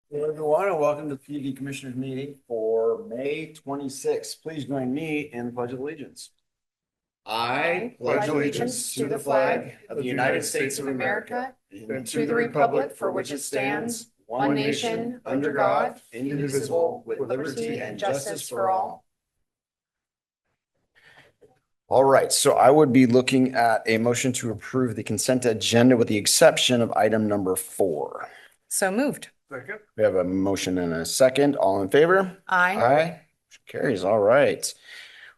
Hello, everyone, and welcome to the PUD Commissioners meeting for May 26th. Please join me in the Pledge of Allegiance. I pledge allegiance to the flag of the United States of America and to the republic for which it stands, one nation, under God, indivisible, with liberty and justice for all. All right, so I would be looking at a motion to approve the consent agenda with the exception of item number 4. So moved. Second. We have a motion and a second. All in favor? Aye. Aye. Carries. All right.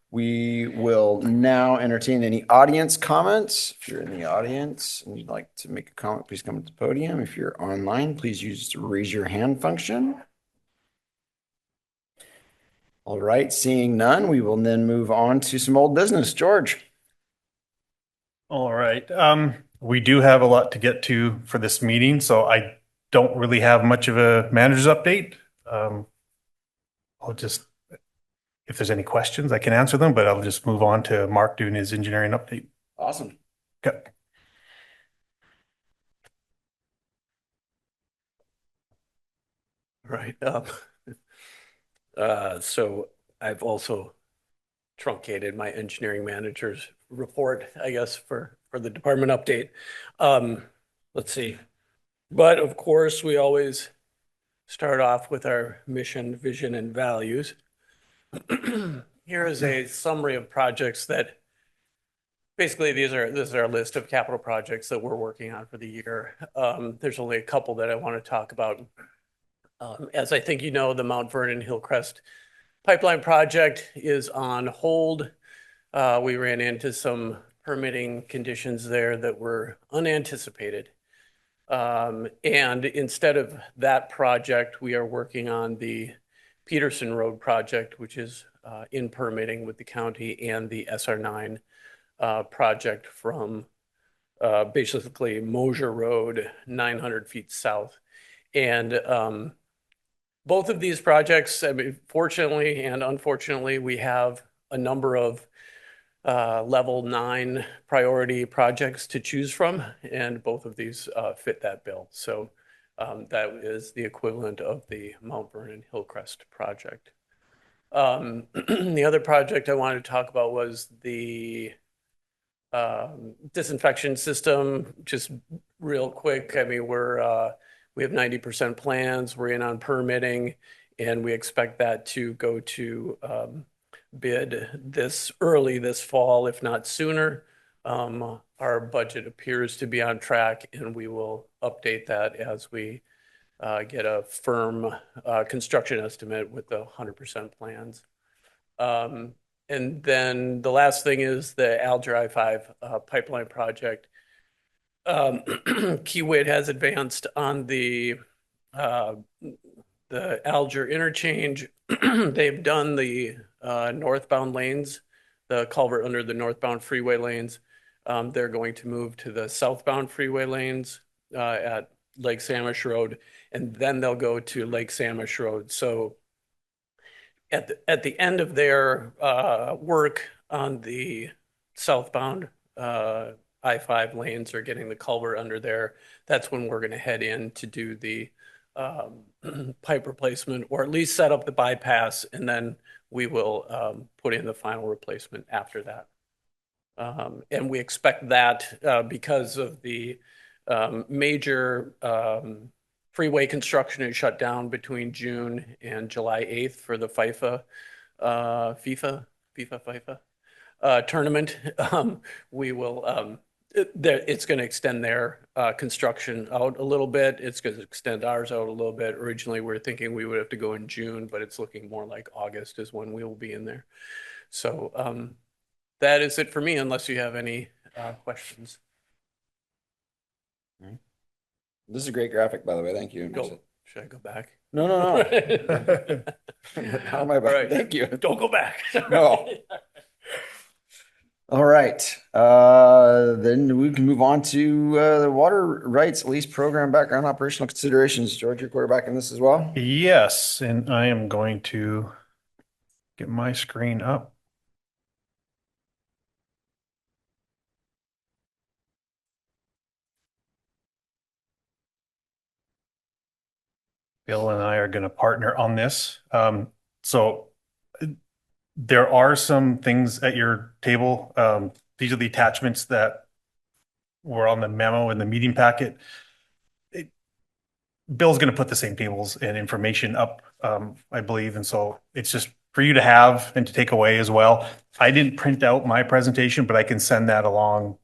We will now entertain any audience comments. If you're in the audience and you'd like to make a comment, please come to the podium. If you're online, please use the raise your hand function. All right, seeing none, we will then move on to some old business. George. All right. We do have a lot to get to for this meeting, so I don't really have much of a manager's update. I'll just, if there's any questions, I can answer them, but I'll just move on to Mark doing his engineering update. Awesome. Okay. Right. So I've also truncated my engineering manager's report, I guess, for the department update. Let's see. But of course, we always start off with our mission, vision, and values. Here is a summary of projects that basically this is our list of capital projects that we're working on for the year. There's only a couple that I want to talk about. As I think you know, the Mount Vernon Hillcrest pipeline project is on hold. We ran into some permitting conditions there that were unanticipated. And instead of that project, we are working on the Peterson Road project, which is in permitting with the county, and the SR9 project from basically Mosier Road, 900 feet south. And both of these projects, I mean, fortunately and unfortunately, we have a number of level 9 priority projects to choose from, and both of these fit that bill. So that is the equivalent of the Mount Vernon Hillcrest project. The other project I wanted to talk about was the disinfection system. Just real quick, I mean, we have 90% plans, we're in on permitting, and we expect that to go to bid this fall, if not sooner. Our budget appears to be on track, and we will update that as we get a firm construction estimate with the 100% plans. And then the last thing is the Alger I-5 pipeline project. Kiewit has advanced on the Alger interchange. They've done the northbound lanes, the culvert under the northbound freeway lanes. They're going to move to the southbound freeway lanes at Lake Samish Road, and then they'll go to Lake Samish Road. So at the end of their work on the southbound I-5 lanes, or getting the culvert under there, that's when we're going to head in to do the pipe replacement, or at least set up the bypass, and then we will put in the final replacement after that. And we expect that because of the major freeway construction is shut down between June and July 8th for the FIFA tournament. We will it's going to extend their construction out a little bit. It's going to extend ours out a little bit. Originally, we were thinking we would have to go in June, but it's looking more like August is when we will be in there. So that is it for me, unless you have any questions. This is a great graphic, by the way. Thank you. Should I go back? No. How am I back? Right. Thank you. Don't go back. No. All right. Then we can move on to the water rights lease program background operational considerations. George, you're quarterbacking this as well? Yes, and I am going to get my screen up. Bill and I are going to partner on this. So there are some things at your table. These are the attachments that were on the memo in the meeting packet. Bill's going to put the same tables and information up, I believe. And so it's just for you to have and to take away as well. I didn't print out my presentation, but I can send that along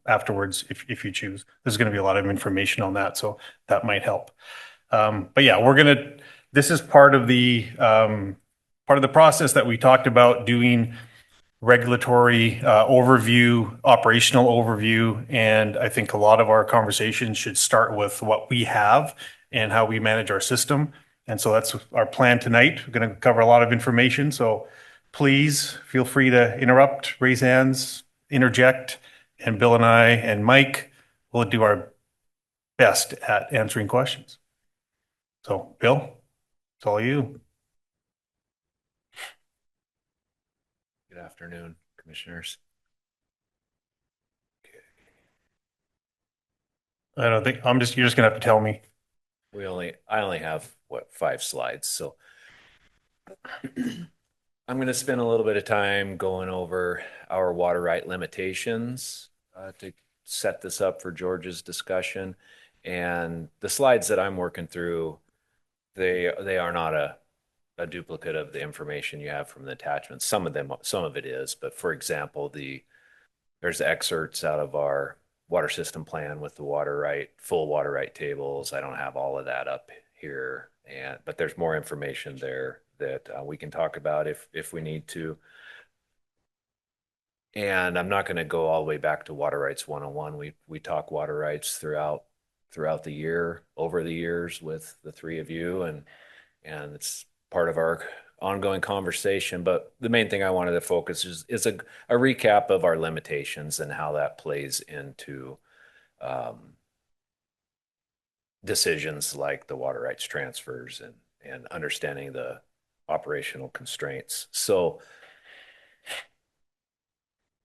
afterwards if you choose. There's going to be a lot of information on that, so that might help. But yeah, this is part of the process that we talked about doing regulatory overview, operational overview, and I think a lot of our conversations should start with what we have and how we manage our system. And so that's our plan tonight. We're going to cover a lot of information, so please feel free to interrupt, raise hands, interject, and Bill and I and Mike will do our best at answering questions. So, Bill, it's all you. Good afternoon, commissioners. I don't think you're just gonna have to tell me. I only have 5 slides, so I'm going to spend a little bit of time going over our water right limitations to set this up for George's discussion. And the slides that I'm working through, they are not a duplicate of the information you have from the attachments. Some of it is, but for example, there's excerpts out of our water system plan with the full water right tables. I don't have all of that up here, but there's more information there that we can talk about if we need to. And I'm not going to go all the way back to Water Rights 101. We talk water rights throughout the year, over the years with the three of you, and it's part of our ongoing conversation. But the main thing I wanted to focus is a recap of our limitations and how that plays into decisions like the water rights transfers and understanding the operational constraints. So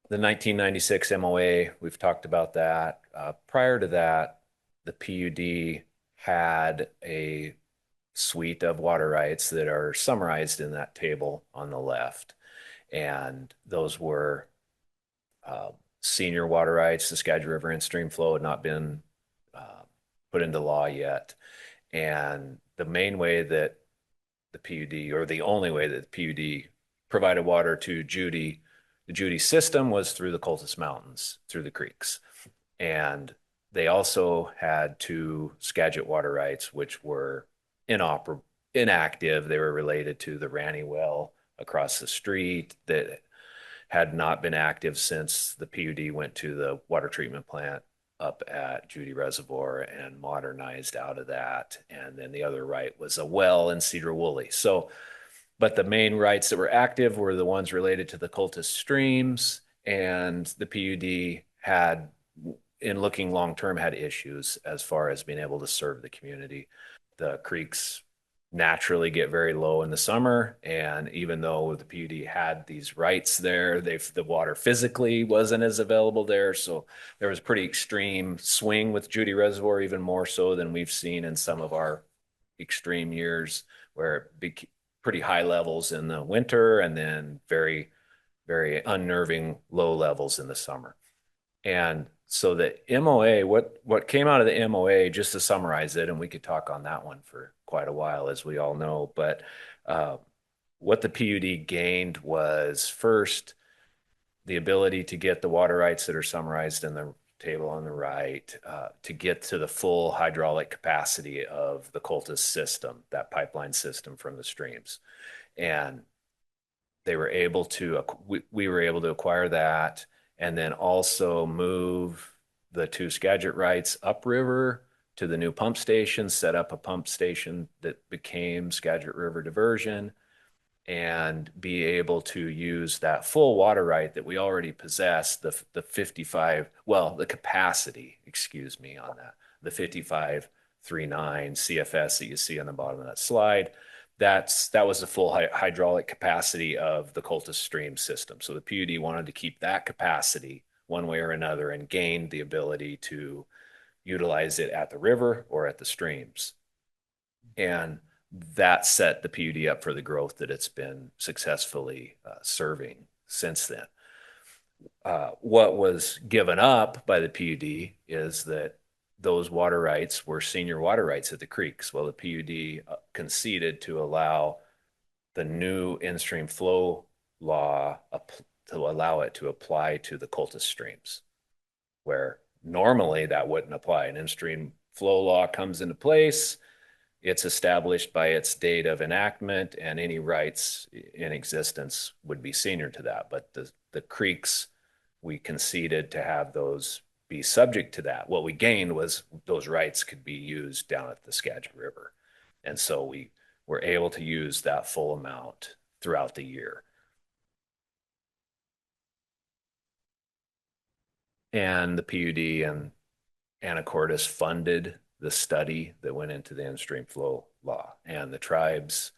the 1996 MOA, we've talked about that. Prior to that, the PUD had a suite of water rights that are summarized in that table on the left. And those were senior water rights. The Skagit River and stream flow had not been put into law yet. And the main way that the PUD, or the only way that the PUD provided water to Judy, the Judy system, was through the Cultus Mountains, through the creeks. And they also had 2 Skagit water rights, which were inactive. They were related to the Ranny well across the street that had not been active since the PUD went to the water treatment plant up at Judy Reservoir and modernized out of that. And then the other right was a well in Cedar Woolley. So, but the main rights that were active were the ones related to the Cultus streams, and the PUD had, in looking long-term, had issues as far as being able to serve the community. The creeks naturally get very low in the summer, and even though the PUD had these rights there, the water physically wasn't as available there. So there was a pretty extreme swing with Judy Reservoir, even more so than we've seen in some of our extreme years, where it pretty high levels in the winter and then very, very unnerving low levels in the summer. And so the MOA, what came out of the MOA, just to summarize it, and we could talk on that one for quite a while, as we all know, but what the PUD gained was, first, the ability to get the water rights that are summarized in the table on the right, to get to the full hydraulic capacity of the Cultus system, that pipeline system from the streams. And we were able to acquire that, and then also move the 2 Skagit rights upriver to the new pump station, set up a pump station that became Skagit River Diversion, and be able to use that full water right that we already possess, the 55, well, the capacity, excuse me, on that, the 55.39 CFS that you see on the bottom of that slide. That was the full hydraulic capacity of the Cultus stream system. So the PUD wanted to keep that capacity one way or another and gained the ability to utilize it at the river or at the streams. And that set the PUD up for the growth that it's been successfully serving since then. What was given up by the PUD is that those water rights were senior water rights at the creeks. Well, the PUD conceded to allow the new in-stream flow law to allow it to apply to the cultus streams, where normally that wouldn't apply. An in-stream flow law comes into place. It's established by its date of enactment, and any rights in existence would be senior to that. But the creeks, we conceded to have those be subject to that. What we gained was those rights could be used down at the Skagit River. And so we were able to use that full amount throughout the year. And the PUD and Anacortes funded the study that went into the in-stream flow law, and the tribes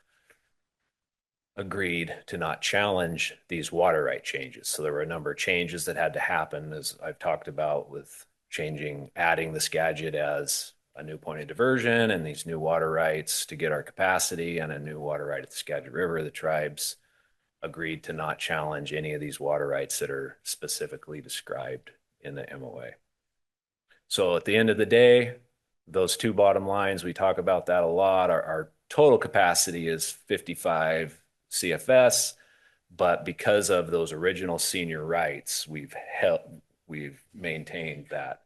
agreed to not challenge these water right changes. So there were a number of changes that had to happen, as I've talked about, with adding the Skagit as a new point of diversion and these new water rights to get our capacity and a new water right at the Skagit River. The tribes agreed to not challenge any of these water rights that are specifically described in the MOA. So at the end of the day, those two bottom lines, we talk about that a lot. Our total capacity is 55 CFS, but because of those original senior rights, we've maintained that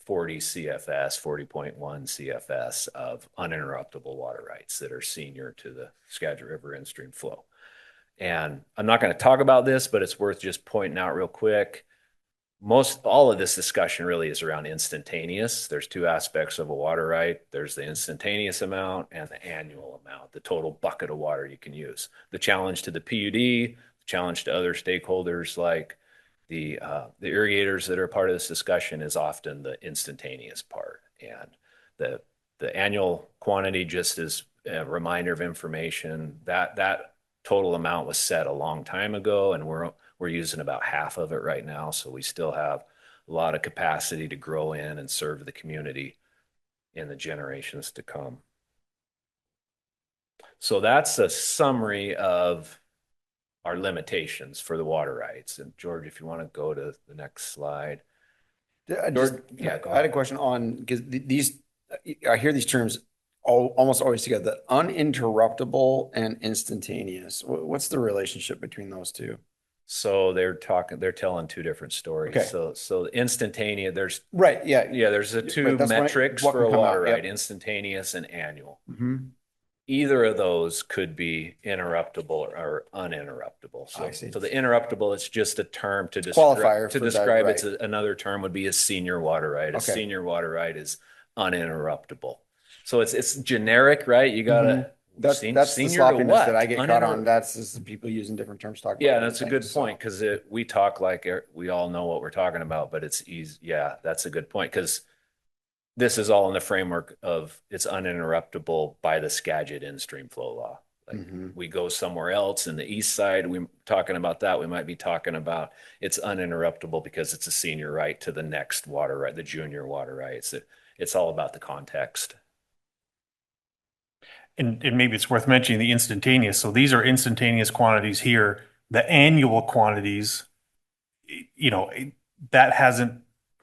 40 CFS, 40.1 CFS of uninterruptible water rights that are senior to the Skagit River in-stream flow. And I'm not going to talk about this, but it's worth just pointing out real quick. All of this discussion really is around instantaneous. There's two aspects of a water right. There's the instantaneous amount and the annual amount, the total bucket of water you can use. The challenge to the PUD, the challenge to other stakeholders like the irrigators that are part of this discussion is often the instantaneous part. And the annual quantity, just as a reminder of information, that total amount was set a long time ago, and we're using about half of it right now. So we still have a lot of capacity to grow in and serve the community in the generations to come. So that's a summary of our limitations for the water rights. And George, if you want to go to the next slide. I had a question on, because I hear these terms almost always together, uninterruptible and instantaneous. What's the relationship between those two? So they're telling two different stories. Okay. So instantaneous, there's right. Yeah. There's the two metrics for a water right, instantaneous and annual. Mm-hmm. Either of those could be interruptible or uninterruptible. So the interruptible, it's just a term to describe right. It's another term would be a senior water right. A senior water right is uninterruptible. So it's generic, right? You gotta that's the sloppiness that I get caught on. That's just people using different terms talking about. Yeah, that's a good point, because we talk like we all know what we're talking about, but it's easy. Yeah, that's a good point, because this is all in the framework of it's uninterruptible by the Skagit in-stream flow law. Like we go somewhere else in the east side, we're talking about that. We might be talking about it's uninterruptible because it's a senior right to the next water right, the junior water rights. It's all about the context. And maybe it's worth mentioning the instantaneous. So these are instantaneous quantities here. The annual quantities,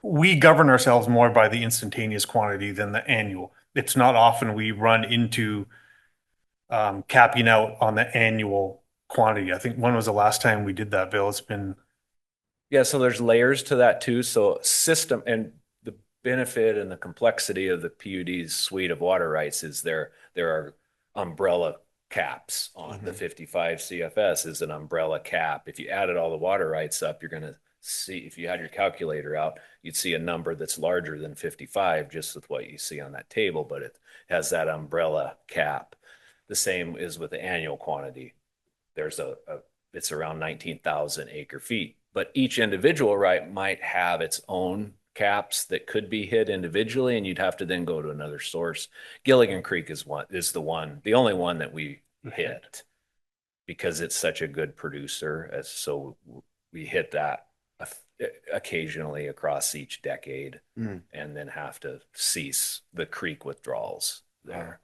we govern ourselves more by the instantaneous quantity than the annual. It's not often we run into capping out on the annual quantity. I think when was the last time we did that, Bill? It's been. Yeah, so there's layers to that too. So system and the benefit and the complexity of the PUD's suite of water rights is there are umbrella caps on the 55 CFS is an umbrella cap. If you added all the water rights up, you're going to see, if you had your calculator out, you'd see a number that's larger than 55 just with what you see on that table, but it has that umbrella cap. The same is with the annual quantity. There's it's around 19,000 acre feet, but each individual right might have its own caps that could be hit individually, and you'd have to then go to another source. Gilligan Creek is the only one that we hit because it's such a good producer. So we hit that occasionally across each decade and then have to cease the creek withdrawals there.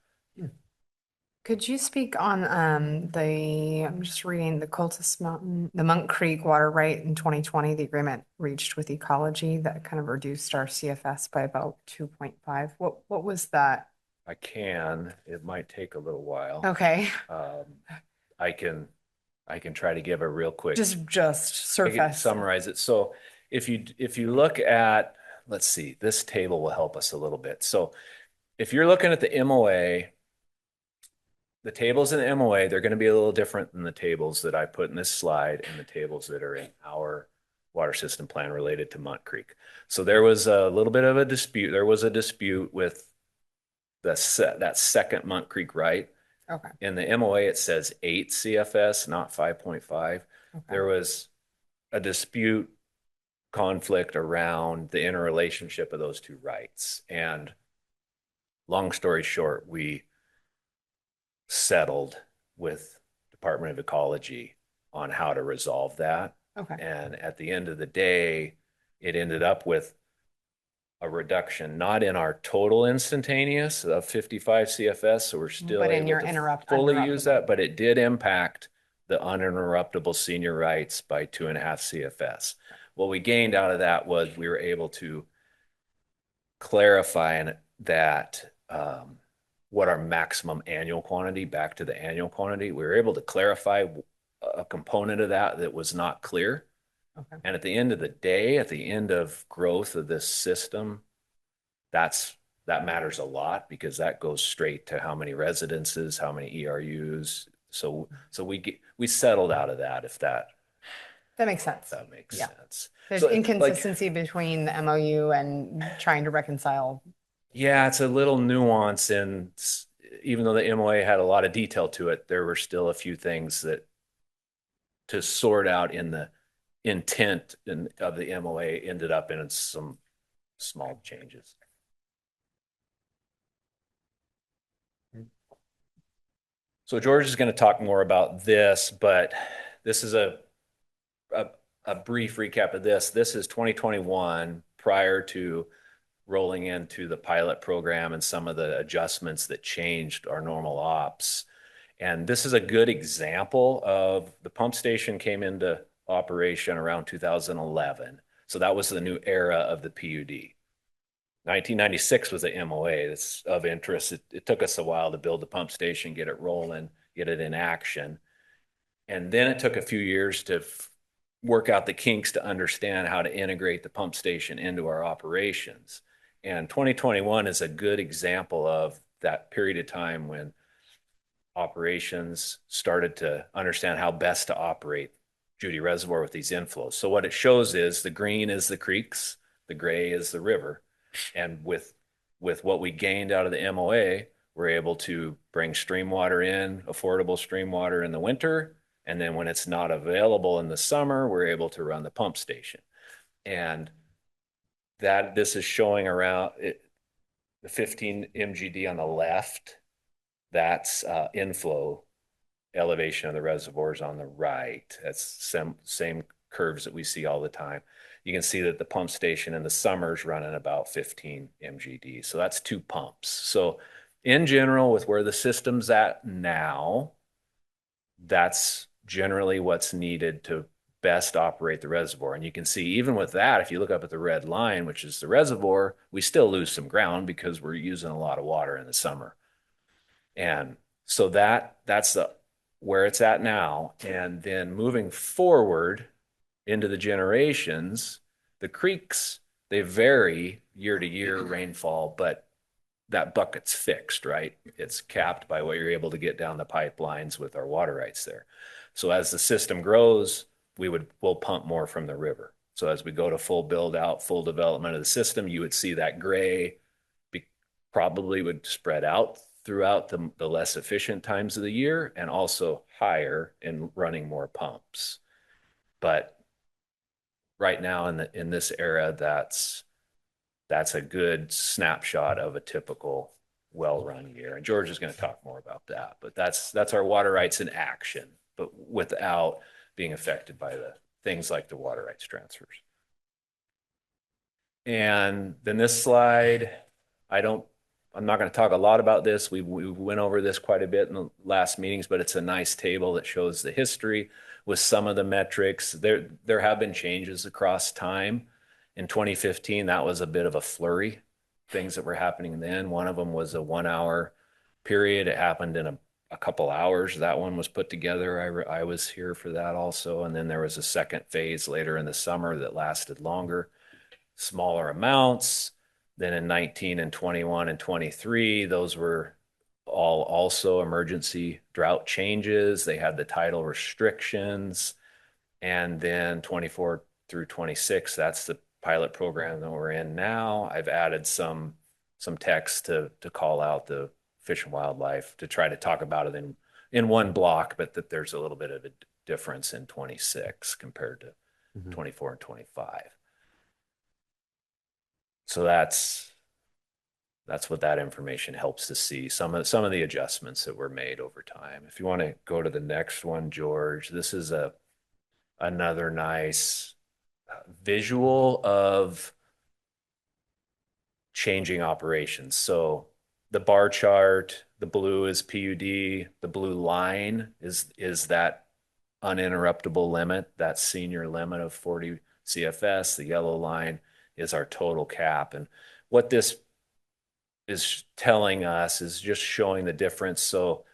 Could you speak on I'm just reading the Cultus Mountain, the Monk Creek water right in 2020, the agreement reached with ecology that kind of reduced our CFS by about 2.5. What was that? I can, it might take a little while. Okay, I can try to give a real quick. just I can surface. summarize it. So if you look at, let's see, this table will help us a little bit. So if you're looking at the MOA, the tables in the MOA, they're going to be a little different than the tables that I put in this slide and the tables that are in our water system plan related to Mont Creek. So there was a little bit of a dispute. There was a dispute with that second Mont Creek right. Okay. In the MOA, it says 8 CFS, not 5.5. Okay. There was a dispute conflict around the interrelationship of those two rights. And long story short, we settled with Department of Ecology on how to resolve that. Okay. And at the end of the day, it ended up with a reduction, not in our total instantaneous of 55 CFS, so we're still But in able your to fully use uninterruptible. that, but it did impact the uninterruptible senior rights by 2.5 CFS. What we gained out of that was we were able to clarify that what our maximum annual quantity, back to the annual quantity, we were able to clarify a component of that was not clear. Okay. And at the end of the day, at the end of growth of this system, that matters a lot because that goes straight to how many residences, how many ERUs. So we settled out of that, if that makes sense. that makes Yeah. sense. There's So, inconsistency between the MOU and trying to reconcile. Yeah, it's a little nuance, and even though the MOA had a lot of detail to it, there were still a few things that to sort out in the intent of the MOA ended up in some small changes. So George is going to talk more about this, but this is a brief recap of this. This is 2021 prior to rolling into the pilot program and some of the adjustments that changed our normal ops. And this is a good example of the pump station came into operation around 2011. So that was the new era of the PUD. 1996 was the MOA. That's of interest. It took us a while to build the pump station, get it rolling, get it in action. And then it took a few years to work out the kinks to understand how to integrate the pump station into our operations. And 2021 is a good example of that period of time when operations started to understand how best to operate Judy Reservoir with these inflows. So what it shows is the green is the creeks, the gray is the river. And with what we gained out of the MOA, we're able to bring stream water in, affordable stream water in the winter. And then when it's not available in the summer, we're able to run the pump station. And that this is showing around it, the 15 MGD on the left, that's inflow elevation of the reservoirs on the right. That's same curves that we see all the time. You can see that the pump station in the summer's running about 15 MGD. So that's 2 pumps. So in general, with where the system's at now, that's generally what's needed to best operate the reservoir. And you can see even with that, if you look up at the red line, which is the reservoir, we still lose some ground because we're using a lot of water in the summer. And so that's where it's at now. And then moving forward into the generations, the creeks, they vary year to year rainfall, but that bucket's fixed, right? It's capped by what you're able to get down the pipelines with our water rights there. So as the system grows, we'll pump more from the river. So as we go to full build out, full development of the system, you would see that gray probably would spread out throughout the less efficient times of the year and also higher in running more pumps. But right now in this era, that's a good snapshot of a typical well-run year. And George is going to talk more about that, but that's our water rights in action, but without being affected by the things like the water rights transfers. And then this slide, I don't I'm not going to talk a lot about this. We went over this quite a bit in the last meetings, but it's a nice table that shows the history with some of the metrics. There have been changes across time. In 2015, that was a bit of a flurry, things that were happening then. One of them was a 1 hour period. It happened in a couple hours. That one was put together. I was here for that also. And then there was a second phase later in the summer that lasted longer, smaller amounts. Then in 19 and 21 and 23, those were all also emergency drought changes. They had the tidal restrictions. And then 24 through 26, that's the pilot program that we're in now. I've added some text to call out the Fish and Wildlife to try to talk about it in one block, but that there's a little bit of a difference in 26 compared to 24 and 25. So that's what that information helps to see. Some of the adjustments that were made over time. If you want to go to the next one, George, this is another nice visual of changing operations. So the bar chart, the blue is PUD, the blue line is that uninterruptible limit, that senior limit of 40 CFS. The yellow line is our total cap. And what this is telling us is just showing the difference. So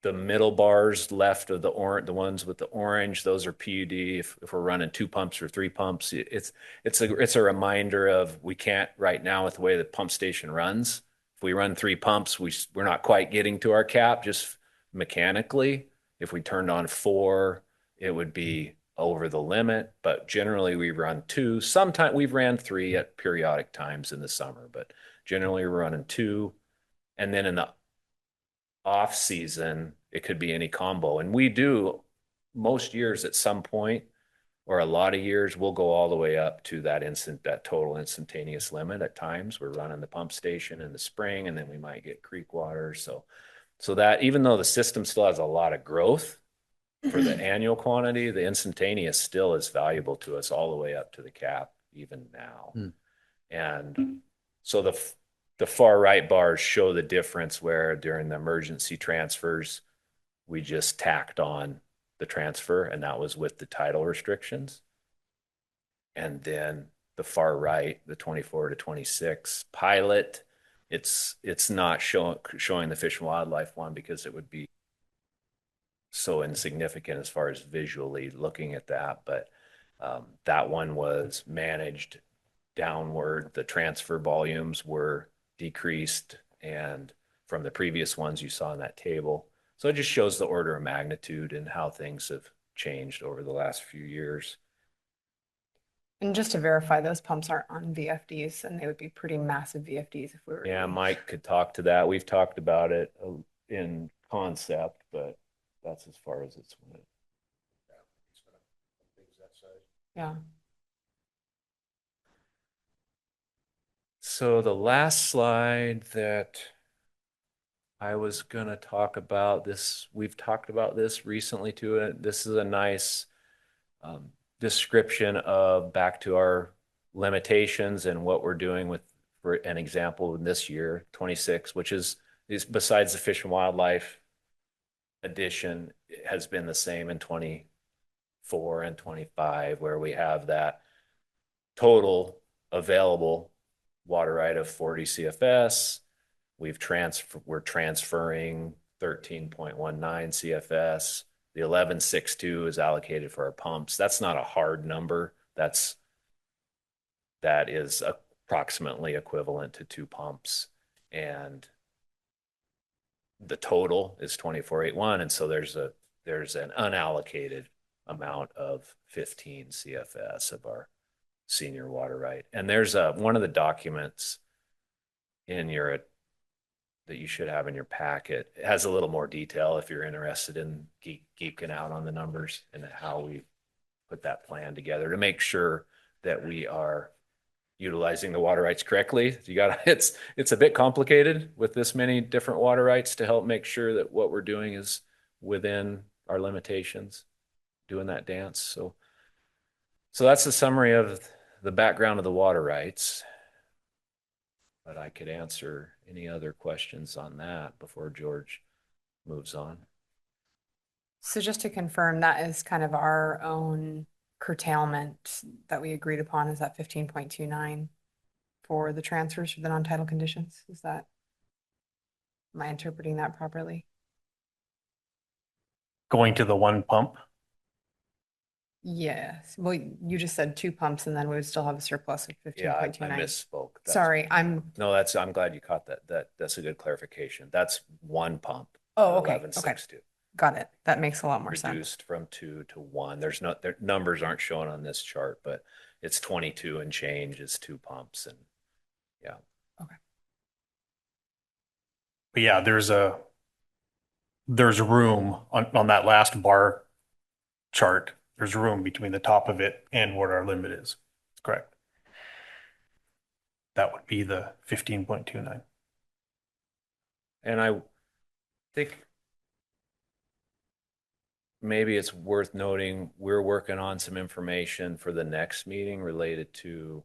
the middle bars left of the ones with the orange, those are PUD. If we're running 2 pumps or 3 pumps, it's a reminder of we can't right now with the way the pump station runs. If we run 3 pumps, we're not quite getting to our cap just mechanically. If we turned on 4, it would be over the limit, but generally we run 2. Sometimes we've ran 3 at periodic times in the summer, but generally we're running 2. And then in the off season, it could be any combo. And we do most years at some point, or a lot of years, we'll go all the way up to that total instantaneous limit. At times we're running the pump station in the spring, and then we might get creek water. So that even though the system still has a lot of growth for the annual quantity, the instantaneous still is valuable to us all the way up to the cap even now. And so the far right bars show the difference where during the emergency transfers, we just tacked on the transfer, and that was with the tidal restrictions. And then the far right, the 24 to 26 pilot, it's not showing the Fish and Wildlife one because it would be so insignificant as far as visually looking at that. But that one was managed downward. The transfer volumes were decreased, and from the previous ones you saw in that table. So it just shows the order of magnitude and how things have changed over the last few years. And just to verify, those pumps aren't on VFDs, and they would be pretty massive VFDs if we were. Yeah, Mike could talk to that. We've talked about it in concept, but that's as far as it's went. Yeah. So the last slide that I was gonna talk about this, we've talked about this recently too. This is a nice description of back to our limitations and what we're doing with, for an example, in this year, 26, which is besides the Fish and Wildlife addition, it has been the same in 24 and 25, where we have that total available water right of 40 CFS. We're transferring 13.19 CFS. The 11.62 is allocated for our pumps. That's not a hard number. That is approximately equivalent to 2 pumps. And the total is 24.81. And so there's an unallocated amount of 15 CFS of our senior water right. And there's one of the documents that you should have in your packet. It has a little more detail if you're interested in geeking out on the numbers and how we put that plan together to make sure that we are utilizing the water rights correctly. It's a bit complicated with this many different water rights to help make sure that what we're doing is within our limitations, doing that dance. So that's the summary of the background of the water rights. but I could answer any other questions on that before George moves on. So just to confirm, that is kind of our own curtailment that we agreed upon, is that 15.29 for the transfers for the non-title conditions? Is that, am I interpreting that properly? Going to the one pump. Yes, well, you just said 2 pumps and then we would still have a surplus of Yeah, I 15.29. misspoke. Sorry, No, I'm glad you caught that. That's a good clarification. That's one pump. Oh, okay, 11.62. got it. That makes a lot more sense. Reduced from 2 to 1. Their numbers aren't shown on this chart, but it's 22 and change is 2 pumps, and yeah. But yeah, there's room on that last bar chart. There's room between the top of it and what our limit is. Correct. That would be the 15.29. And I think maybe it's worth noting, we're working on some information for the next meeting related to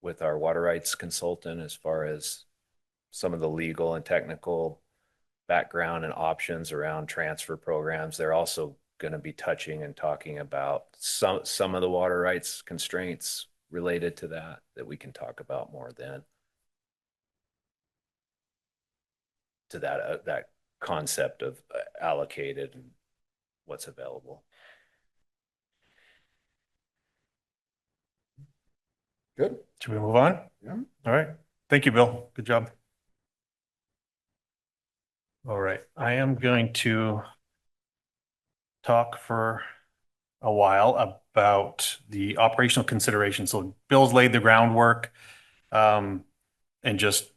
with our water rights consultant as far as some of the legal and technical background and options around transfer programs. They're also going to be touching and talking about some of the water rights constraints related to that we can talk about more then. To that concept of allocated and what's available. Good. Should we move on? Yeah. All right. Thank you, Bill. Good job. All right. I am going to talk for a while about the operational considerations. So Bill's laid the groundwork, and just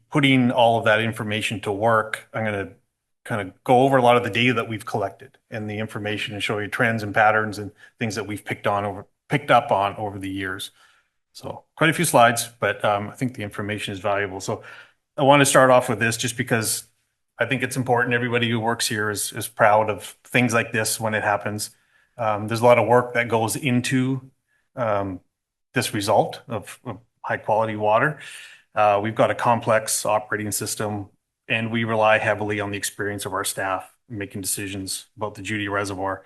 putting all of that information to work. I'm going to kind of go over a lot of the data that we've collected and the information and show you trends and patterns and things that we've picked up on over the years. So quite a few slides, but I think the information is valuable. So I want to start off with this just because I think it's important. Everybody who works here is proud of things like this when it happens. There's a lot of work that goes into this result of high quality water. We've got a complex operating system, and we rely heavily on the experience of our staff in making decisions about the Judy Reservoir.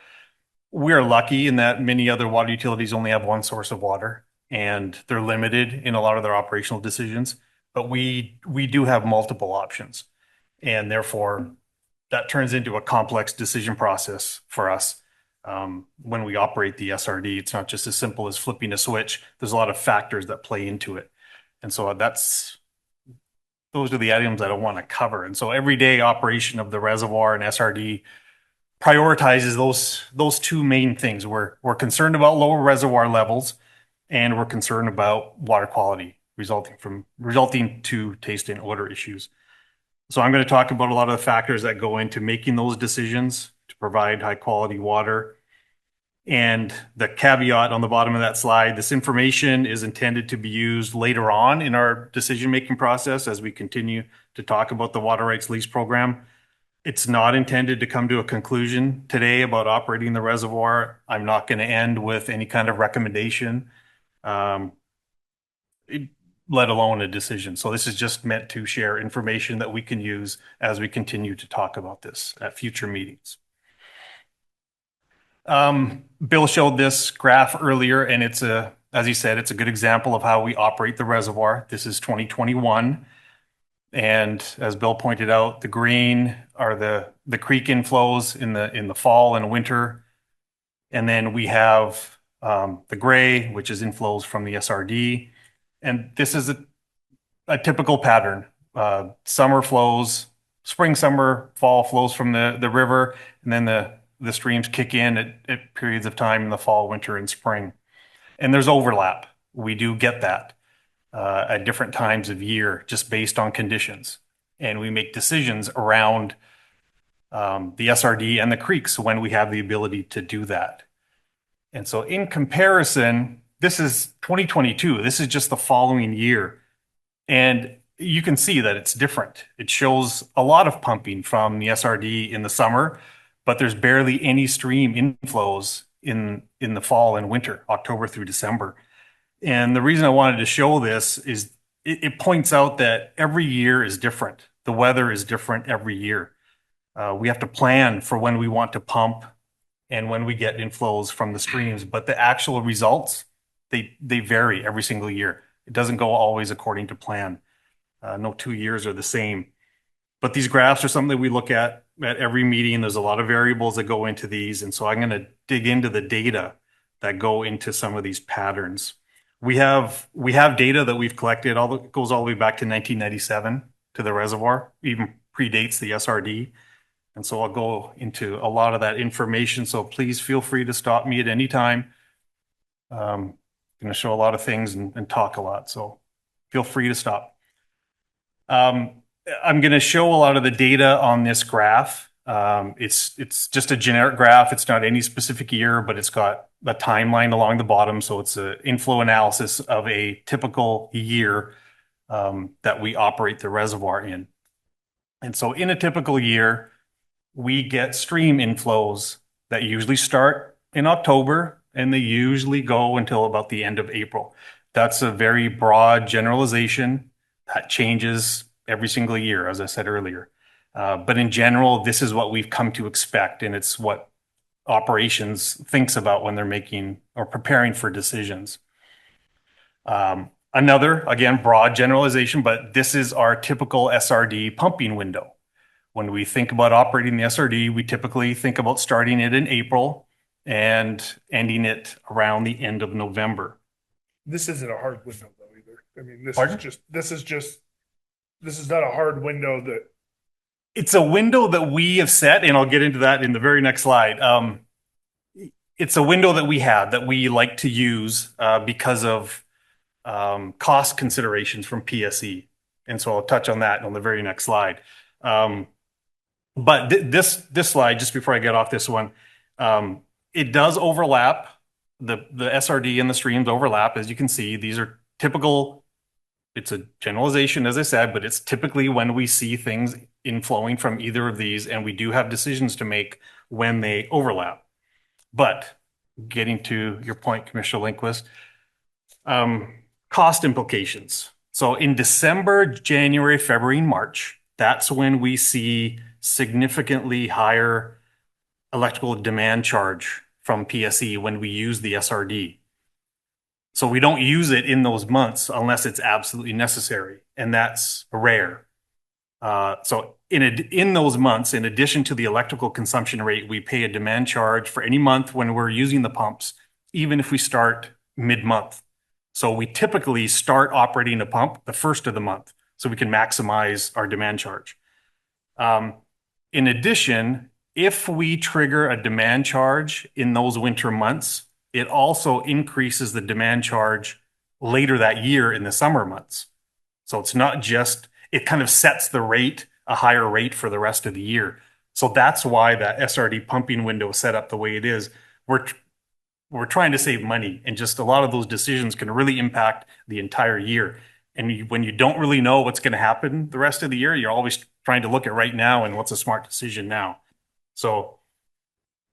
We are lucky in that many other water utilities only have one source of water, and they're limited in a lot of their operational decisions. But we do have multiple options, and therefore that turns into a complex decision process for us. When we operate the SRD, it's not just as simple as flipping a switch. There's a lot of factors that play into it. And so those are the items that I want to cover. And so everyday operation of the reservoir and SRD prioritizes those two main things. We're concerned about lower reservoir levels, and we're concerned about water quality resulting to taste and odor issues. So I'm going to talk about a lot of the factors that go into making those decisions to provide high quality water. And the caveat on the bottom of that slide, this information is intended to be used later on in our decision-making process as we continue to talk about the water rights lease program. It's not intended to come to a conclusion today about operating the reservoir. I'm not going to end with any kind of recommendation, let alone a decision. So this is just meant to share information that we can use as we continue to talk about this at future meetings. Bill showed this graph earlier, and as he said, it's a good example of how we operate the reservoir. This is 2021. And as Bill pointed out, the green are the creek inflows in the fall and winter. And then we have the gray, which is inflows from the SRD. And this is a typical pattern. Summer flows, spring, summer, fall flows from the river, and then the streams kick in at periods of time in the fall, winter, and spring. And there's overlap. We do get that at different times of year, just based on conditions. And we make decisions around the SRD and the creeks when we have the ability to do that. And so in comparison, this is 2022. This is just the following year. And you can see that it's different. It shows a lot of pumping from the SRD in the summer, but there's barely any stream inflows in the fall and winter, October through December. And the reason I wanted to show this is it points out that every year is different. The weather is different every year. We have to plan for when we want to pump and when we get inflows from the streams, but the actual results, they vary every single year. It doesn't go always according to plan. No 2 years are the same. But these graphs are something that we look at every meeting. There's a lot of variables that go into these. And so I'm going to dig into the data that go into some of these patterns. We have data that we've collected, goes all the way back to 1997 to the reservoir, even predates the SRD. And so I'll go into a lot of that information. So please feel free to stop me at any time. I'm going to show a lot of things and talk a lot. So feel free to stop. I'm going to show a lot of the data on this graph. It's just a generic graph. It's not any specific year, but it's got a timeline along the bottom. So it's an inflow analysis of a typical year that we operate the reservoir in. And so in a typical year, we get stream inflows that usually start in October and they usually go until about the end of April. That's a very broad generalization that changes every single year, as I said earlier. But in general, this is what we've come to expect, and it's what operations thinks about when they're making or preparing for decisions. Another, again, broad generalization, but this is our typical SRD pumping window. When we think about operating the SRD, we typically think about starting it in April and ending it around the end of November. This isn't a hard window though either. I mean, Pardon? this is not a hard window that. It's a window that we have set, and I'll get into that in the very next slide. It's a window that we have that we like to use because of cost considerations from PSE. And so I'll touch on that on the very next slide. But this slide, just before I get off this one, it does overlap. The SRD and the streams overlap. As you can see, these are typical. It's a generalization, as I said, but it's typically when we see things inflowing from either of these, and we do have decisions to make when they overlap. But getting to your point, Commissioner Lindquist, cost implications. So in December, January, February, and March, that's when we see significantly higher electrical demand charge from PSE when we use the SRD. So we don't use it in those months unless it's absolutely necessary, and that's rare. So in those months, in addition to the electrical consumption rate, we pay a demand charge for any month when we're using the pumps, even if we start mid-month. So we typically start operating a pump the first of the month so we can maximize our demand charge. In addition, if we trigger a demand charge in those winter months, it also increases the demand charge later that year in the summer months. So it's not just, it kind of sets the rate, a higher rate for the rest of the year. So that's why that SRD pumping window is set up the way it is. We're trying to save money, and just a lot of those decisions can really impact the entire year. And when you don't really know what's going to happen the rest of the year, you're always trying to look at right now and what's a smart decision now. So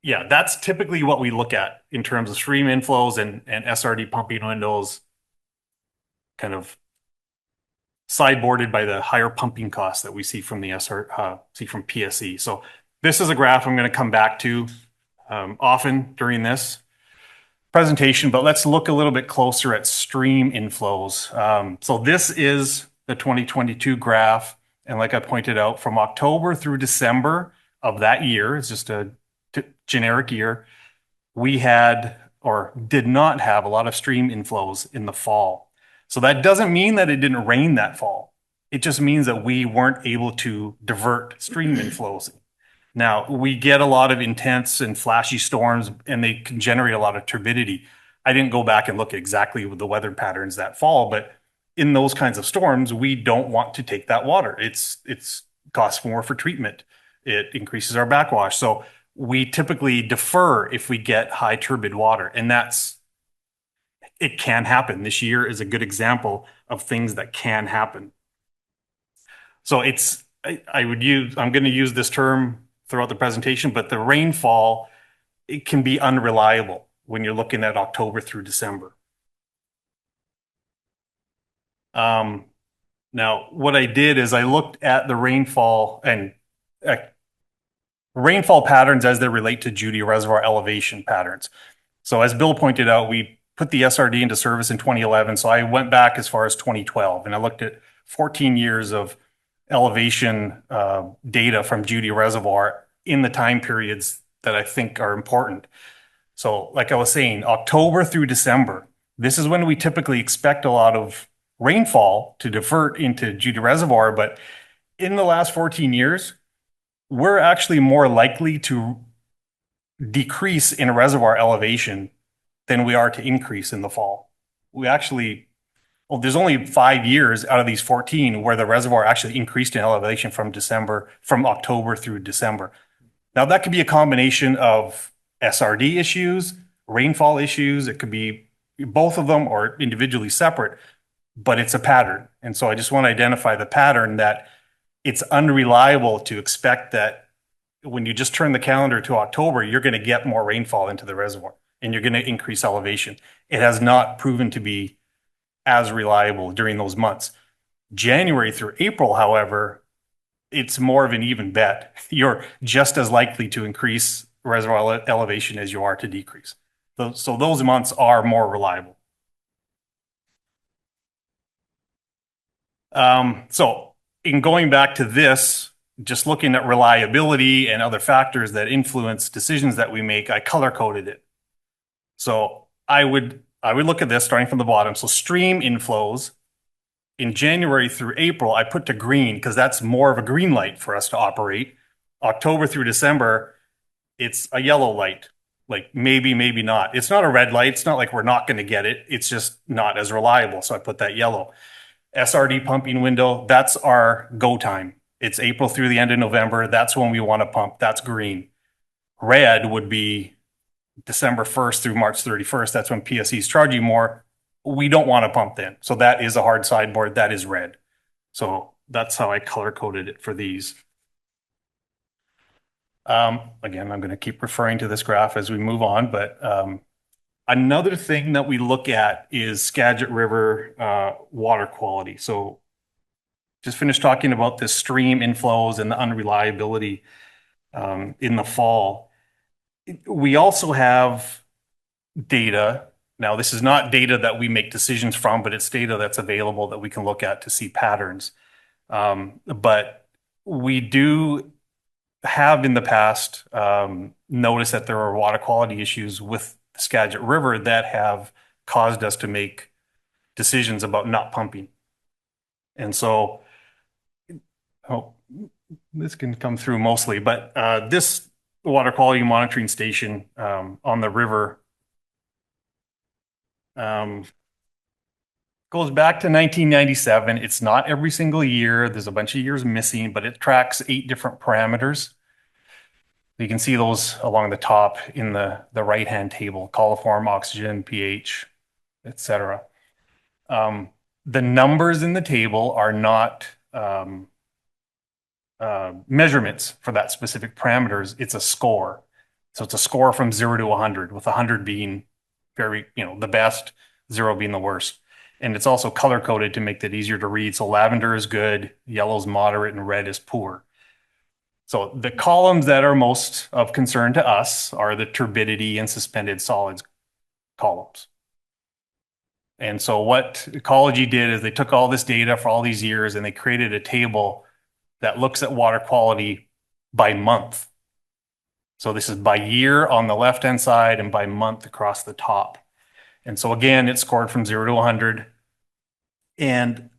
yeah, that's typically what we look at in terms of stream inflows and SRD pumping windows, kind of sideboarded by the higher pumping costs that we see from the from PSE. So this is a graph I'm going to come back to often during this presentation, but let's look a little bit closer at stream inflows. So this is the 2022 graph. And like I pointed out, from October through December of that year, it's just a generic year, we had or did not have a lot of stream inflows in the fall. So that doesn't mean that it didn't rain that fall. It just means that we weren't able to divert stream inflows. Now, we get a lot of intense and flashy storms, and they can generate a lot of turbidity. I didn't go back and look at exactly the weather patterns that fall, but in those kinds of storms, we don't want to take that water. It's costs more for treatment. It increases our backwash. So we typically defer if we get high turbid water, and it can happen. This year is a good example of things that can happen. So I'm going to use this term throughout the presentation, but the rainfall, it can be unreliable when you're looking at October through December. Now, what I did is I looked at the rainfall and rainfall patterns as they relate to Judy Reservoir elevation patterns. So as Bill pointed out, we put the SRD into service in 2011. So I went back as far as 2012 and I looked at 14 years of elevation data from Judy Reservoir in the time periods that I think are important. So like I was saying, October through December, this is when we typically expect a lot of rainfall to divert into Judy Reservoir. But in the last 14 years, we're actually more likely to decrease in reservoir elevation than we are to increase in the fall. We actually, well, there's only 5 years out of these 14 where the reservoir actually increased in elevation from October through December. Now that could be a combination of SRD issues, rainfall issues. It could be both of them or individually separate, but it's a pattern. And so I just want to identify the pattern that it's unreliable to expect that when you just turn the calendar to October, you're going to get more rainfall into the reservoir and you're going to increase elevation. It has not proven to be as reliable during those months. January through April, however, it's more of an even bet. You're just as likely to increase reservoir elevation as you are to decrease. So those months are more reliable. So in going back to this, just looking at reliability and other factors that influence decisions that we make, I color coded it. So I would look at this starting from the bottom. So stream inflows in January through April, I put to green because that's more of a green light for us to operate. October through December, it's a yellow light, like maybe, maybe not. It's not a red light. It's not like we're not going to get it. It's just not as reliable. So I put that yellow. SRD pumping window, that's our go time. It's April through the end of November. That's when we want to pump. That's green. Red would be December 1st through March 31st. That's when PSE is charging more. We don't want to pump then. So that is a hard sideboard. That is red. So that's how I color coded it for these. Again, I'm going to keep referring to this graph as we move on, but another thing that we look at is Skagit River water quality. So just finished talking about the stream inflows and the unreliability in the fall. We also have data. Now, this is not data that we make decisions from, but it's data that's available that we can look at to see patterns. But we do have in the past noticed that there are water quality issues with the Skagit River that have caused us to make decisions about not pumping. And so, this can come through mostly, but this water quality monitoring station on the river goes back to 1997. It's not every single year. There's a bunch of years missing, but it tracks 8 different parameters. You can see those along the top in the right-hand table: coliform, oxygen, pH, etc. The numbers in the table are not measurements for that specific parameters. It's a score. So it's a score from 0 to 100, with 100 being very, the best, 0 being the worst. And it's also color coded to make that easier to read. So lavender is good, yellow is moderate, and red is poor. So the columns that are most of concern to us are the turbidity and suspended solids columns. And so what Ecology did is they took all this data for all these years and they created a table that looks at water quality by month. So this is by year on the left-hand side and by month across the top. And so again, it's scored from 0 to 100. And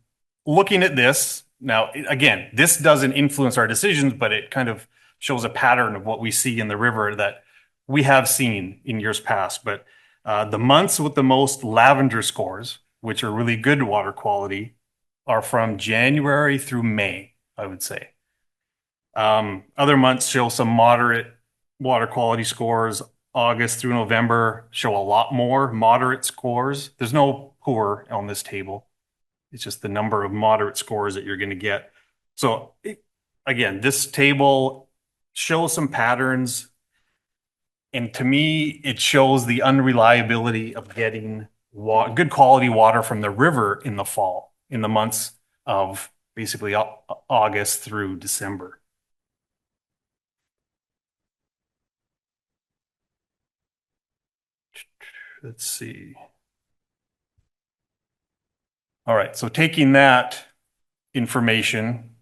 looking at this, now, again, this doesn't influence our decisions, but it kind of shows a pattern of what we see in the river that we have seen in years past. But the months with the most lavender scores, which are really good water quality, are from January through May, I would say. Other months show some moderate water quality scores. August through November show a lot more moderate scores. There's no poor on this table. It's just the number of moderate scores that you're going to get. So again, this table shows some patterns. And to me, it shows the unreliability of getting good quality water from the river in the fall, in the months of basically August through December. Let's see. All right, so taking that information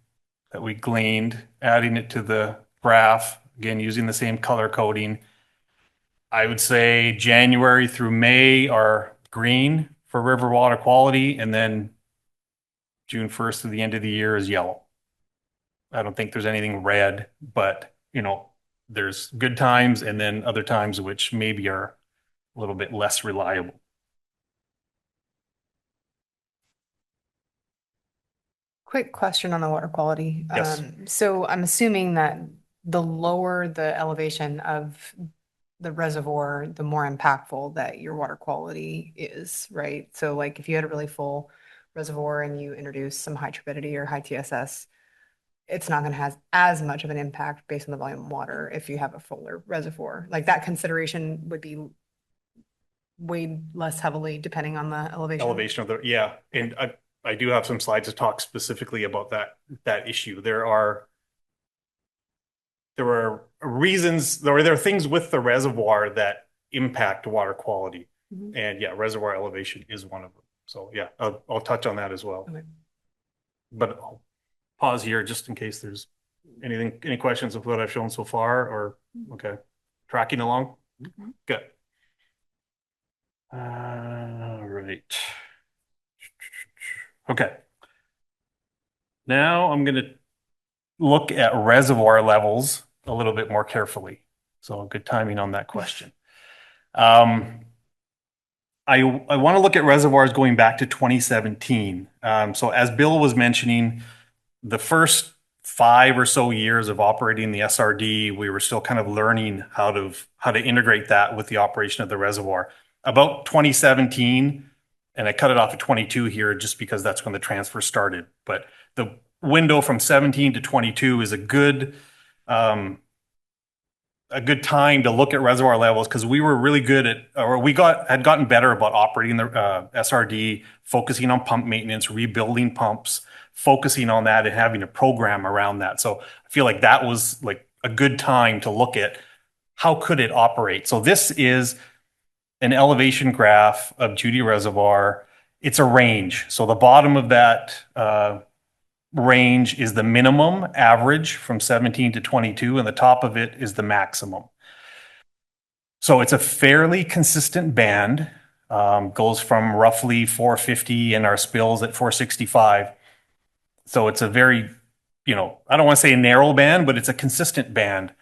that we gleaned, adding it to the graph, again, using the same color coding, I would say January through May are green for river water quality, and then June 1st to the end of the year is yellow. I don't think there's anything red, but there's good times and then other times which maybe are a little bit less reliable. Quick question on the water quality. Yes. So I'm assuming that the lower the elevation of the reservoir, the more impactful that your water quality is, right? So like if you had a really full reservoir and you introduce some high turbidity or high TSS, it's not going to have as much of an impact based on the volume of water if you have a fuller reservoir. Like that consideration would be weighed less heavily depending on the elevation. Of the, yeah. And I do have some slides to talk specifically about that issue. There are reasons, there are things with the reservoir that impact water quality. Mhm. And yeah, reservoir elevation is one of them. So yeah, I'll touch on that as well. Okay. But I'll pause here just in case there's any questions of what I've shown so far, or okay, tracking along. Good. Right. Okay. Now I'm going to look at reservoir levels a little bit more carefully. So good timing on that question. I want to look at reservoirs going back to 2017. So as Bill was mentioning, the first 5 or so years of operating the SRD, we were still kind of learning how to integrate that with the operation of the reservoir. About 2017, and I cut it off at 22 here just because that's when the transfer started. But the window from 17 to 22 is a good time to look at reservoir levels, because we were really good at, or had gotten better about operating the SRD, focusing on pump maintenance, rebuilding pumps, focusing on that and having a program around that. So I feel like that was like a good time to look at how could it operate. So this is an elevation graph of Judy Reservoir. It's a range. So the bottom of that range is the minimum average from 17 to 22, and the top of it is the maximum. So it's a fairly consistent band, goes from roughly 450 and our spills at 465. So it's a very, I don't want to say a narrow band, but it's a consistent band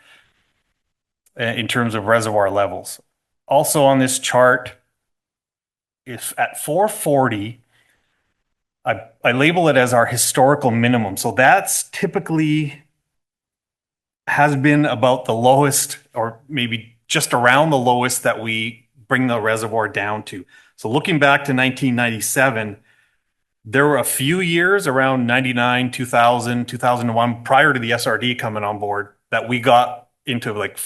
in terms of reservoir levels. Also on this chart, if at 440, I label it as our historical minimum. So that's typically has been about the lowest, or maybe just around the lowest that we bring the reservoir down to. So looking back to 1997, there were a few years around 99, 2000, 2001, prior to the SRD coming on board, that we got into like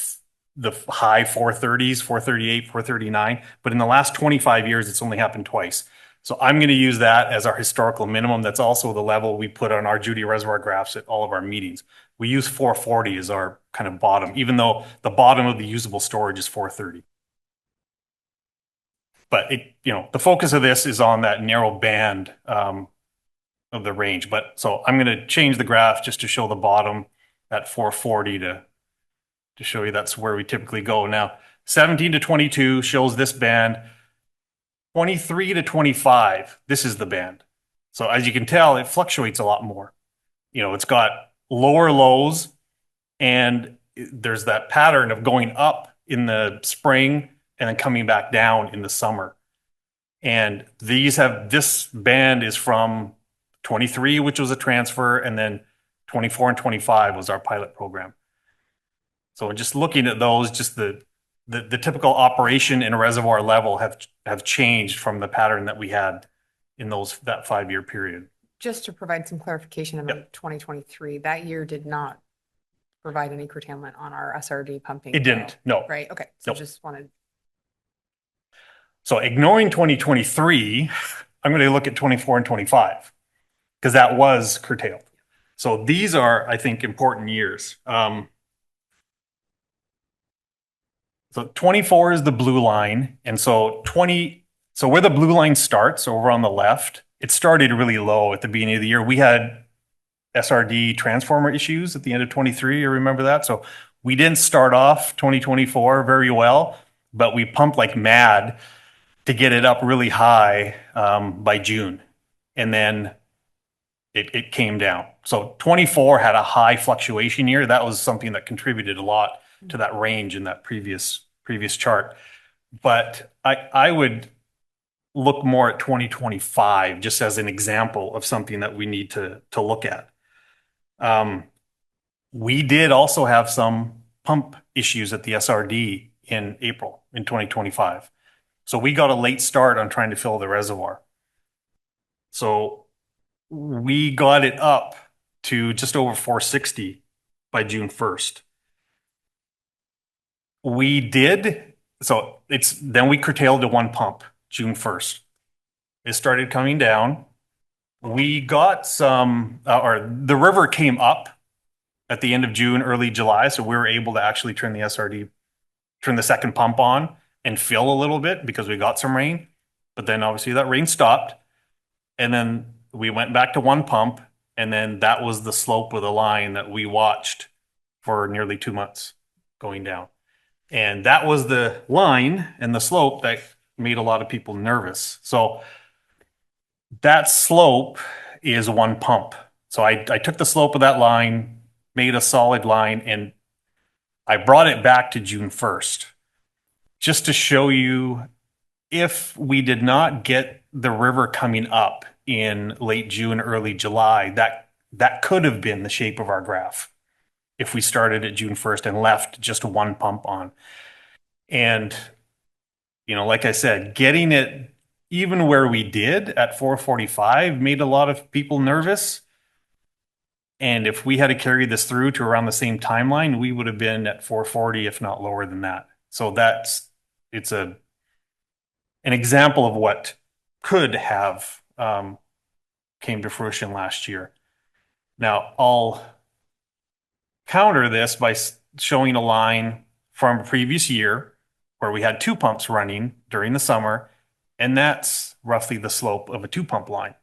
the high 430s, 438, 439. But in the last 25 years, it's only happened twice. So I'm going to use that as our historical minimum. That's also the level we put on our Judy Reservoir graphs at all of our meetings. We use 440 as our kind of bottom, even though the bottom of the usable storage is 430. But the focus of this is on that narrow band of the range. But so I'm going to change the graph just to show the bottom at 440 to show you that's where we typically go. Now, 17 to 22 shows this band. 23 to 25, this is the band. So as you can tell, it fluctuates a lot more. It's got lower lows, and there's that pattern of going up in the spring and then coming back down in the summer. And this band is from 23, which was a transfer, and then 24 and 25 was our pilot program. So just looking at those, just the typical operation and reservoir level have changed from the pattern that we had in that 5-year period. Just to provide some clarification about Yep. 2023, that year did not provide any curtailment on our SRD pumping. It didn't, no. Right, okay. So Nope. just wanted. So ignoring 2023, I'm going to look at 24 and 25, because that was curtailed. So these are, I think, important years. So 24 is the blue line. And so so where the blue line starts over on the left, it started really low at the beginning of the year. We had SRD transformer issues at the end of 23. You remember that? So we didn't start off 2024 very well, but we pumped like mad to get it up really high by June. And then it came down. So 24 had a high fluctuation year. That was something that contributed a lot to that range in that previous chart. But I would look more at 2025 just as an example of something that we need to look at. We did also have some pump issues at the SRD in April in 2025. So we got a late start on trying to fill the reservoir. So we got it up to just over 460 by June 1st. We did, so then we curtailed to one pump June 1st. It started coming down. We got or the river came up at the end of June, early July. So we were able to actually turn the second pump on and fill a little bit because we got some rain. But then obviously that rain stopped. And then we went back to one pump. And then that was the slope of the line that we watched for nearly 2 months going down. And that was the line and the slope that made a lot of people nervous. So that slope is one pump. So I took the slope of that line, made a solid line, and I brought it back to June 1st just to show you if we did not get the river coming up in late June, early July, that could have been the shape of our graph if we started at June 1st and left just one pump on. And, like I said, getting it even where we did at 445 made a lot of people nervous. And if we had to carry this through to around the same timeline, we would have been at 440, if not lower than that. So it's an example of what could have came to fruition last year. Now, I'll counter this by showing a line from a previous year where we had two pumps running during the summer, and that's roughly the slope of a two pump line.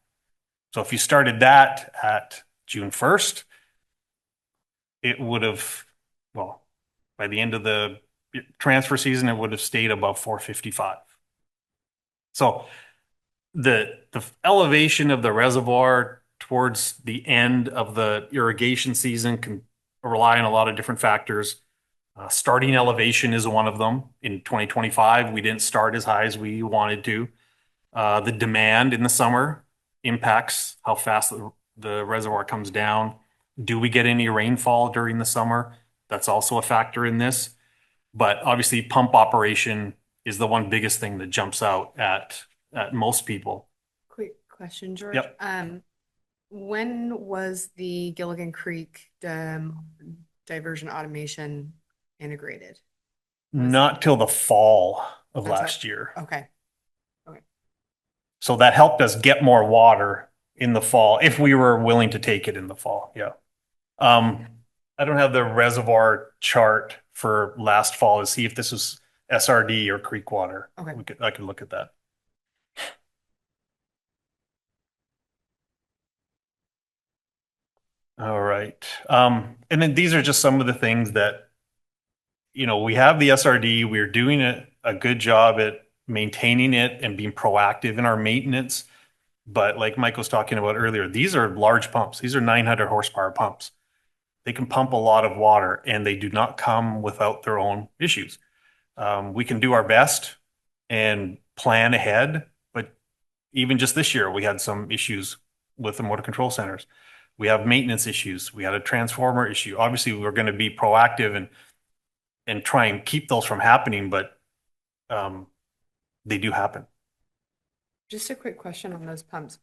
So if you started that at June 1st, it would have, by the end of the transfer season, it would have stayed above 455. So the elevation of the reservoir towards the end of the irrigation season can rely on a lot of different factors. Starting elevation is one of them. In 2025, we didn't start as high as we wanted to. The demand in the summer impacts how fast the reservoir comes down. Do we get any rainfall during the summer? That's also a factor in this. But obviously, pump operation is the one biggest thing that jumps out at most people. Quick question, George. Yep. When was the Gilligan Creek diversion automation integrated? Not till the fall of That's last year. Okay. So that helped us get more water in the fall if we were willing to take it in the fall. Yeah. I don't have the reservoir chart for last fall to see if this was SRD or creek water. Okay. I could look at that. All right. And then these are just some of the things that, we have the SRD. We're doing a good job at maintaining it and being proactive in our maintenance. But like Mike was talking about earlier, these are large pumps. These are 900 horsepower pumps. They can pump a lot of water, and they do not come without their own issues. We can do our best and plan ahead, but even just this year, we had some issues with the motor control centers. We have maintenance issues. We had a transformer issue. Obviously, we're going to be proactive and try and keep those from happening, but they do happen. Just a quick question on those pumps.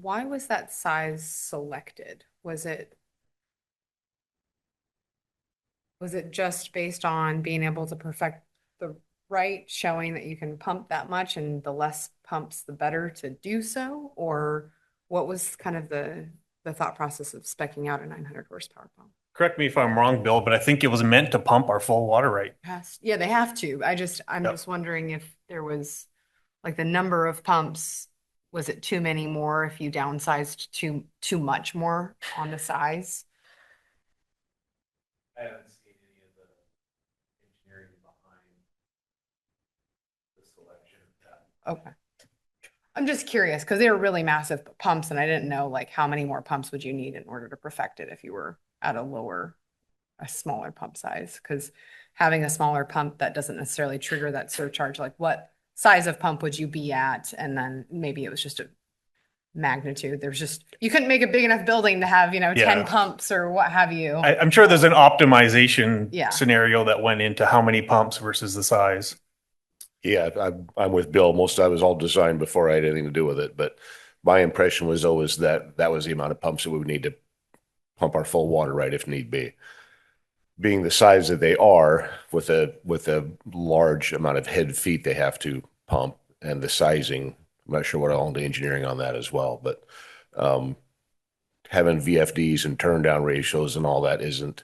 Why was that size selected? Was it just based on being able to perfect the right, showing that you can pump that much and the less pumps, the better to do so? Or what was kind of the thought process of speccing out a 900 horsepower pump? Correct me if I'm wrong, Bill, but I think it was meant to pump our full water right. Yeah, they have to. I'm Yep. just wondering if there was, like, the number of pumps, was it too many more if you downsized too much more on the size? I haven't seen any of the engineering behind the selection of that. Okay. I'm just curious because they were really massive pumps and I didn't know like how many more pumps would you need in order to perfect it if you were at a smaller pump size? Because having a smaller pump that doesn't necessarily trigger that surcharge, like what size of pump would you be at? And then maybe it was just a magnitude. There's just, you couldn't make a big enough building to have, 10 Yeah. pumps or what have you. I'm sure there's an optimization Yeah. scenario that went into how many pumps versus the size. Yeah, I'm with Bill. Most of it was all designed before I had anything to do with it, but my impression was always that that was the amount of pumps that we would need to pump our full water right if need be. Being the size that they are, with a large amount of head feet they have to pump, and the sizing, I'm not sure what all the engineering on that as well, but having VFDs and turn down ratios and all that isn't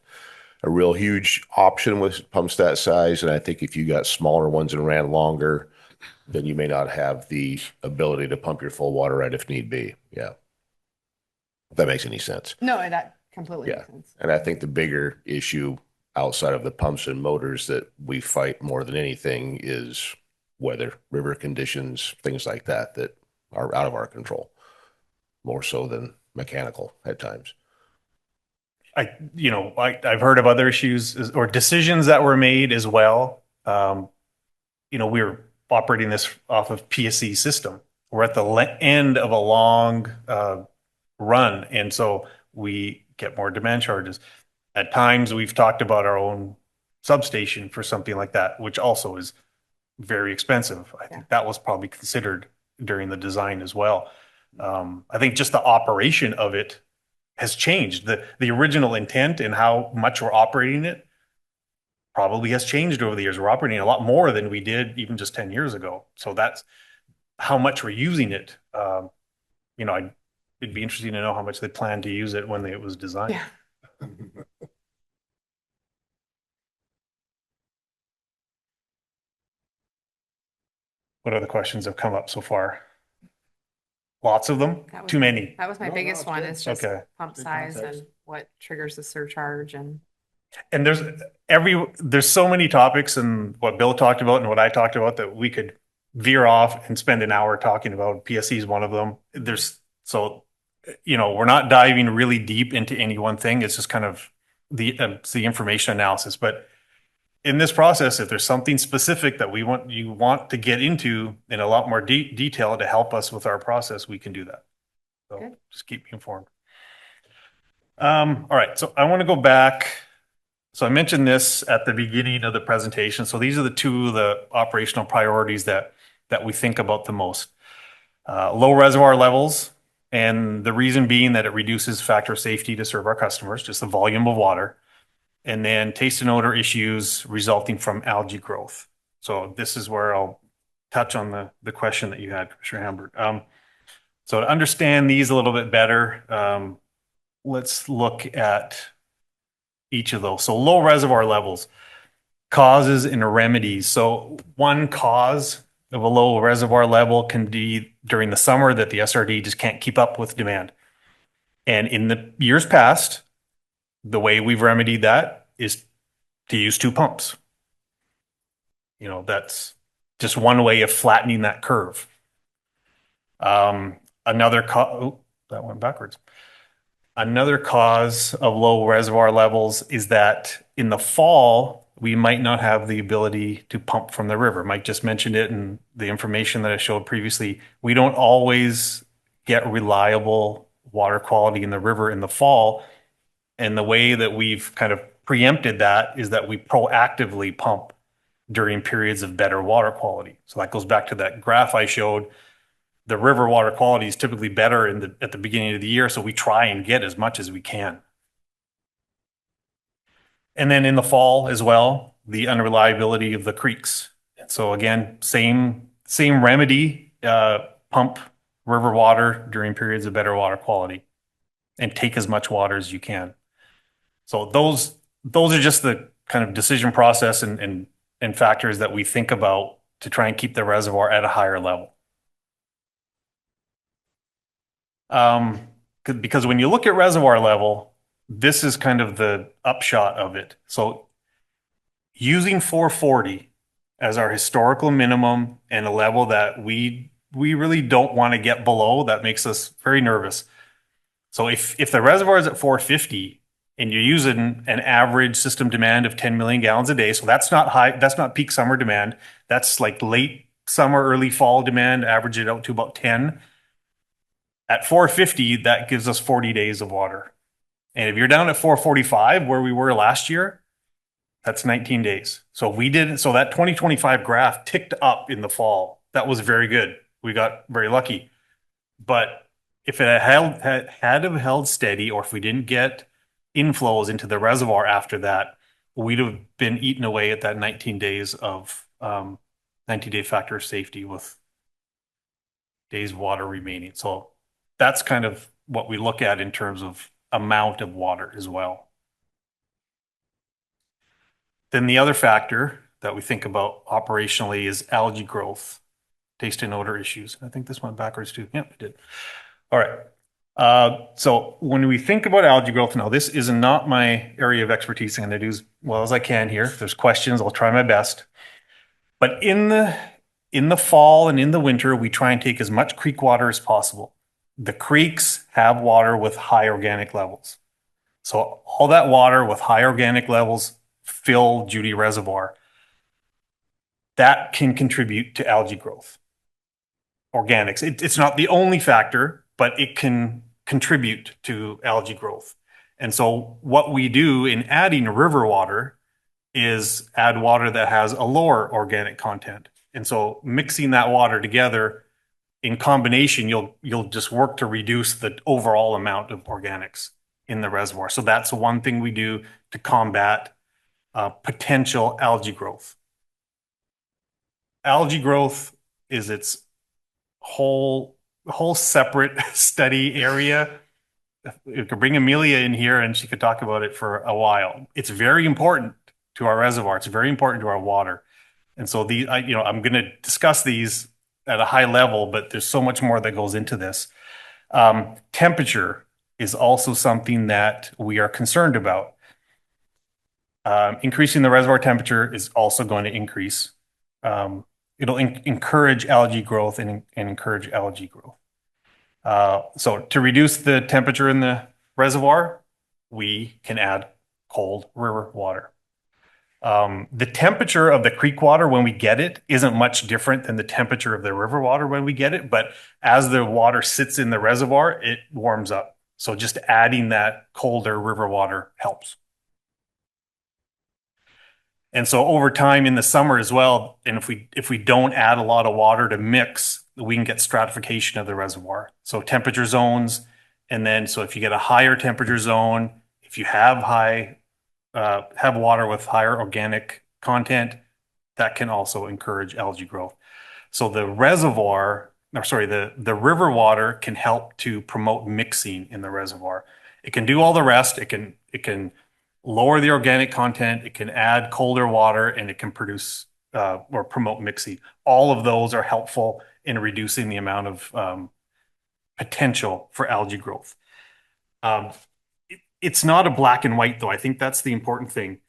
a real huge option with pumps that size. And I think if you got smaller ones and ran longer, then you may not have the ability to pump your full water right if need be. Yeah. If that makes any sense. No, that completely Yeah. makes sense. And I think the bigger issue outside of the pumps and motors that we fight more than anything is weather, river conditions, things like that, that are out of our control, more so than mechanical at times. I've heard of other issues or decisions that were made as well. We were operating this off of PSC system. We're at the end of a long run, and so we get more demand charges. At times, we've talked about our own substation for something like that, which also is very expensive. I think that was probably considered during the design as well. I think just the operation of it has changed. The original intent and how much we're operating it probably has changed over the years. We're operating a lot more than we did even just 10 years ago. So that's how much we're using it. It'd be interesting to know how much they planned to use it when it was designed. Yeah. What other questions have come up so far? Lots of them? That was- Too many? That was my No, biggest it's one, good. is just Okay. pump Good size context. and what triggers the surcharge and. And there's so many topics, and what Bill talked about and what I talked about, that we could veer off and spend an hour talking about. PSC is one of them. We're not diving really deep into any one thing. It's just kind of it's the information analysis. But in this process, if there's something specific that you want to get into in a lot more detail to help us with our process, we can do that. So Good. just keep me informed. All right, so I want to go back. So I mentioned this at the beginning of the presentation. So these are the operational priorities that we think about the most. Low reservoir levels, and the reason being that it reduces factor of safety to serve our customers, just the volume of water. And then taste and odor issues resulting from algae growth. So this is where I'll touch on the question that you had, Commissioner Hamburg. So to understand these a little bit better, let's look at each of those. So low reservoir levels, causes and remedies. So one cause of a low reservoir level can be during the summer that the SRD just can't keep up with demand. And in the years past, the way we've remedied that is to use 2 pumps. That's just one way of flattening that curve. That went backwards. Another cause of low reservoir levels is that in the fall, we might not have the ability to pump from the river. Mike just mentioned it in the information that I showed previously. We don't always get reliable water quality in the river in the fall. And the way that we've kind of preempted that is that we proactively pump during periods of better water quality. So that goes back to that graph I showed. The river water quality is typically better at the beginning of the year, so we try and get as much as we can. And then in the fall as well, the unreliability of the creeks. So again, same remedy, pump river water during periods of better water quality and take as much water as you can. So those are just the kind of decision process and factors that we think about to try and keep the reservoir at a higher level. Because when you look at reservoir level, this is kind of the upshot of it. So using 440 as our historical minimum and a level that we really don't want to get below, that makes us very nervous. So if the reservoir is at 450 and you're using an average system demand of 10 million gallons a day, so that's not high, that's not peak summer demand. That's like late summer, early fall demand, average it out to about 10. At 450, that gives us 40 days of water. And if you're down at 445, where we were last year, that's 19 days. So that 2025 graph ticked up in the fall. That was very good. We got very lucky. But if it had held steady, or if we didn't get inflows into the reservoir after that, we'd have been eaten away at that 19 days of 90-day factor of safety with days of water remaining. So that's kind of what we look at in terms of amount of water as well. Then the other factor that we think about operationally is algae growth, taste and odor issues. I think this went backwards too. Yep, it did. All right. So when we think about algae growth, now this is not my area of expertise. I'm going to do as well as I can here. If there's questions, I'll try my best. But in the fall and in the winter, we try and take as much creek water as possible. The creeks have water with high organic levels. So all that water with high organic levels fill Judy Reservoir. That can contribute to algae growth. Organics. It's not the only factor, but it can contribute to algae growth. And so what we do in adding river water is add water that has a lower organic content. And so mixing that water together in combination, you'll just work to reduce the overall amount of organics in the reservoir. So that's one thing we do to combat potential algae growth. Algae growth is its whole separate study area. You could bring Amelia in here and she could talk about it for a while. It's very important to our reservoir. It's very important to our water. And so I'm going to discuss these at a high level, but there's so much more that goes into this. Temperature is also something that we are concerned about. Increasing the reservoir temperature is also going to increase. It'll encourage algae growth and encourage algae growth. So to reduce the temperature in the reservoir, we can add cold river water. The temperature of the creek water when we get it isn't much different than the temperature of the river water when we get it, but as the water sits in the reservoir, it warms up. So just adding that colder river water helps. And so over time in the summer as well, and if we don't add a lot of water to mix, we can get stratification of the reservoir. So temperature zones, and then so if you get a higher temperature zone, if you have have water with higher organic content, that can also encourage algae growth. So the river water can help to promote mixing in the reservoir. It can do all the rest. It can lower the organic content, it can add colder water, and it can produce or promote mixing. All of those are helpful in reducing the amount of potential for algae growth. It's not a black and white, though. I think that's the important thing.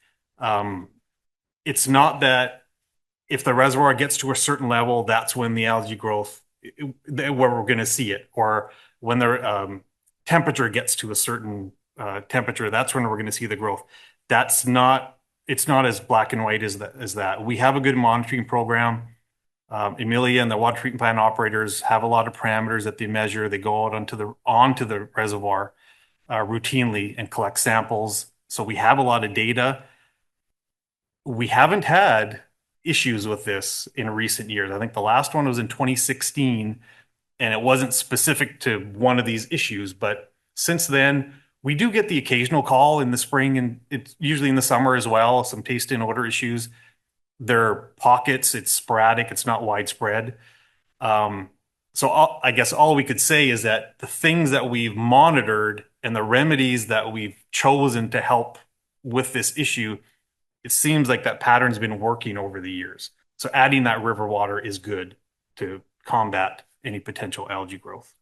It's not that if the reservoir gets to a certain level, that's when the algae growth, where we're going to see it, or when the temperature gets to a certain temperature, that's when we're going to see the growth. It's not as black and white as that. We have a good monitoring program. Amelia and the water treatment plant operators have a lot of parameters that they measure. They go out onto the reservoir routinely and collect samples. So we have a lot of data. We haven't had issues with this in recent years. I think the last one was in 2016, and it wasn't specific to one of these issues. But since then, we do get the occasional call in the spring, and it's usually in the summer as well, some taste and odor issues. There are pockets, it's sporadic, it's not widespread. So I guess all we could say is that the things that we've monitored and the remedies that we've chosen to help with this issue, it seems like that pattern's been working over the years. So adding that river water is good to combat any potential algae growth.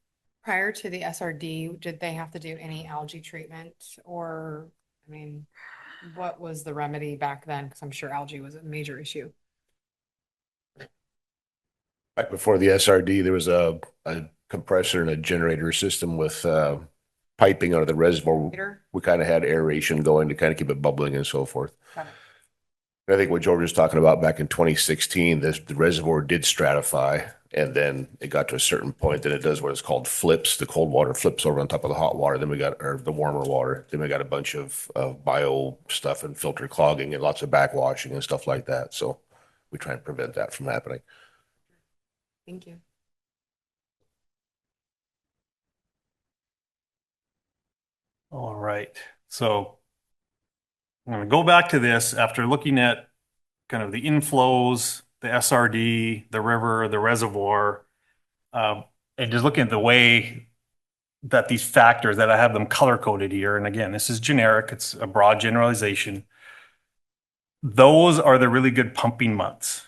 Prior to the SRD, did they have to do any algae treatment or, I mean, what was the remedy back then? Because I'm sure algae was a major issue. Back before the SRD, there was a compressor and a generator system with piping out of the reservoir. Peter? We kind of had aeration going to kind of keep it bubbling and so forth. Got it. I think what George was talking about back in 2016, the reservoir did stratify, and then it got to a certain point that it does what is called flips. The cold water flips over on top of the hot water. Then we got, or the warmer water. Then we got a bunch of bio stuff and filter clogging and lots of backwashing and stuff like that. So we try and prevent that from happening. Thank you. All right. So I'm going to go back to this after looking at kind of the inflows, the SRD, the river, the reservoir, and just looking at the way that these factors that I have them color coded here. And again, this is generic. It's a broad generalization. Those are the really good pumping months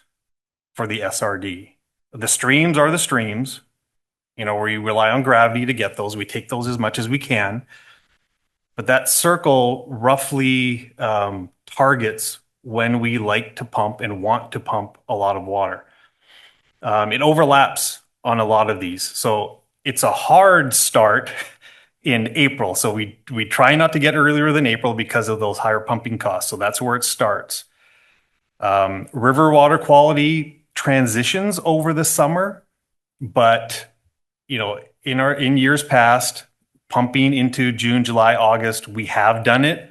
for the SRD. The streams are the streams, where we rely on gravity to get those. We take those as much as we can. But that circle roughly targets when we like to pump and want to pump a lot of water. It overlaps on a lot of these. So it's a hard start in April. So we try not to get earlier than April because of those higher pumping costs. So that's where it starts. River water quality transitions over the summer, but in years past, pumping into June, July, August, we have done it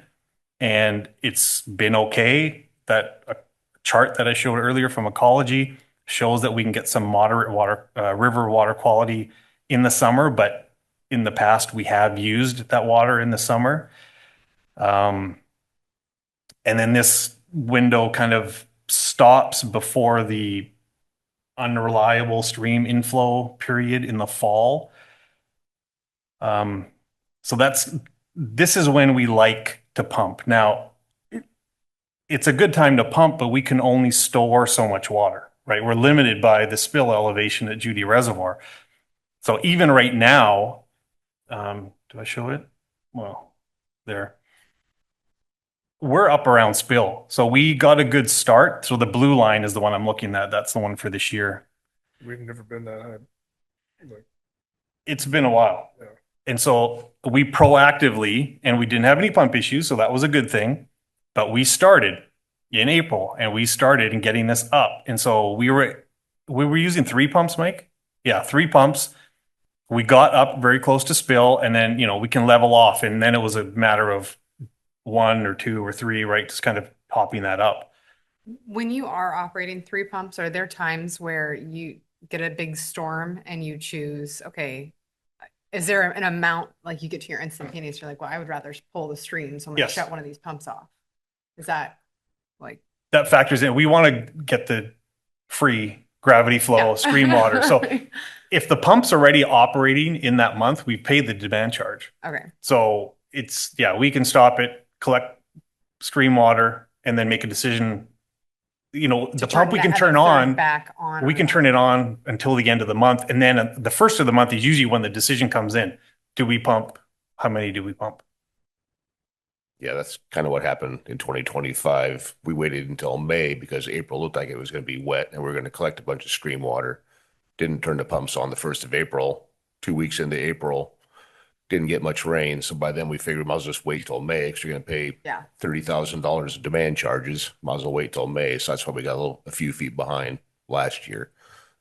and it's been okay. That a chart that I showed earlier from ecology shows that we can get some moderate river water quality in the summer, but in the past we have used that water in the summer. And then this window kind of stops before the unreliable stream inflow period in the fall. So this is when we like to pump. Now, it's a good time to pump, but we can only store so much water, right? We're limited by the spill elevation at Judy Reservoir. So even right now, do I show it? Well, there. We're up around spill. So we got a good start. So the blue line is the one I'm looking at. That's the one for this year. We've never been that high. It's been a while. Yeah. And so we proactively, and we didn't have any pump issues, so that was a good thing. But we started in April and we started in getting this up. And so we were using 3 pumps, Mike? Yeah, 3 pumps. We got up very close to spill, and then, we can level off. And then it was a matter of 1 or 2 or 3, right? Just kind of topping that up. When you are operating 3 pumps, are there times where you get a big storm and you choose, okay, is there an amount, like you get to your instantaneous, you're like, well, I would rather pull the stream, so I'm gonna Yes. shut one of these pumps off. Is that like? That factors in. We want to get the free gravity flow, Yeah. stream water. So if the pump's already operating in that month, we pay the demand charge. Okay, So we can stop it, collect stream water, and then make a decision. The pump we can turn on, back on. we can turn it on until the end of the month. And then the first of the month is usually when the decision comes in. Do we pump? How many do we pump? Yeah, that's kind of what happened in 2025. We waited until May because April looked like it was going to be wet and we were going to collect a bunch of stream water. Didn't turn the pumps on the 1st of April. 2 weeks into April, didn't get much rain. So by then we figured we might as well just wait till May because you're going to pay $30,000 of demand charges. Might as well wait till May. So that's why we got a few feet behind last year.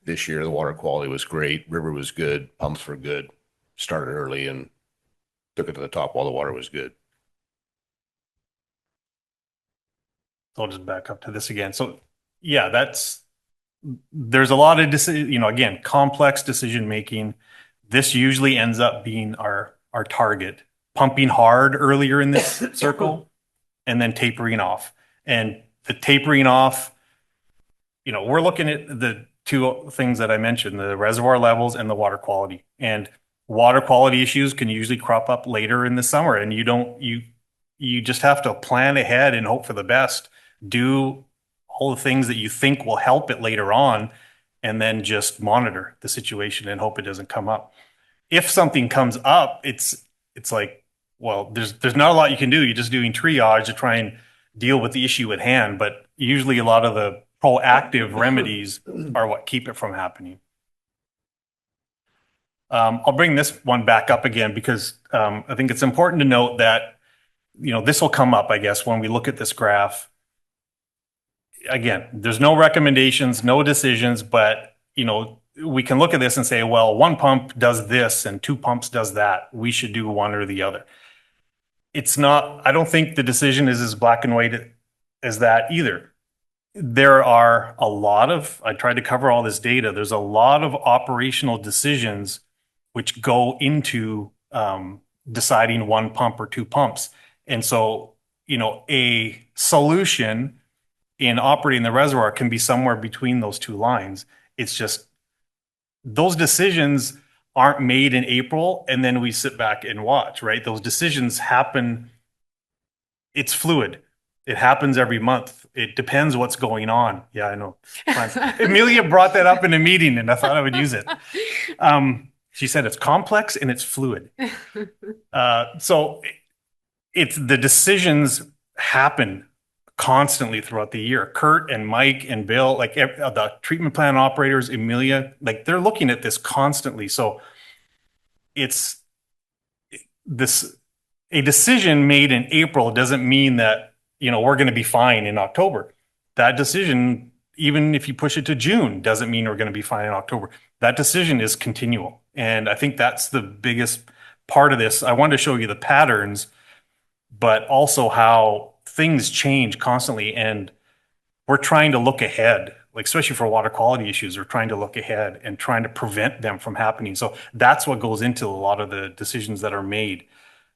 This year, the water quality was great. River was good. Pumps were good. Started early and took it to the top while the water was good. So I'll just back up to this again. So yeah, there's a lot of again, complex decision making. This usually ends up being our target, pumping hard earlier in this circle and then tapering off. And the tapering off, we're looking at two things that I mentioned, the reservoir levels and the water quality. And water quality issues can usually crop up later in the summer, and you just have to plan ahead and hope for the best. Do all the things that you think will help it later on, and then just monitor the situation and hope it doesn't come up. If something comes up, it's like, well, there's not a lot you can do. You're just doing triage to try and deal with the issue at hand. But usually a lot of the proactive remedies are what keep it from happening. I'll bring this one back up again because I think it's important to note that, this will come up, I guess, when we look at this graph. Again, there's no recommendations, no decisions, but, we can look at this and say, well, one pump does this and two pumps does that. We should do one or the other. It's not, I don't think the decision is as black and white as that either. There are a lot of, I tried to cover all this data. There's a lot of operational decisions which go into deciding one pump or two pumps. And so, a solution in operating the reservoir can be somewhere between those two lines. It's just those decisions aren't made in April and then we sit back and watch, right? Those decisions happen. It's fluid. It happens every month. It depends what's going on. Yeah, I know. Amelia brought that up in a meeting and I thought I would use it. She said it's complex and it's fluid. So it's the decisions happen constantly throughout the year. Kurt and Mike and Bill, like the treatment plant operators, Amelia, like they're looking at this constantly. So it's a decision made in April doesn't mean that, we're going to be fine in October. That decision, even if you push it to June, doesn't mean we're going to be fine in October. That decision is continual. And I think that's the biggest part of this. I wanted to show you the patterns, but also how things change constantly. And we're trying to look ahead, like especially for water quality issues, we're trying to look ahead and trying to prevent them from happening. So that's what goes into a lot of the decisions that are made.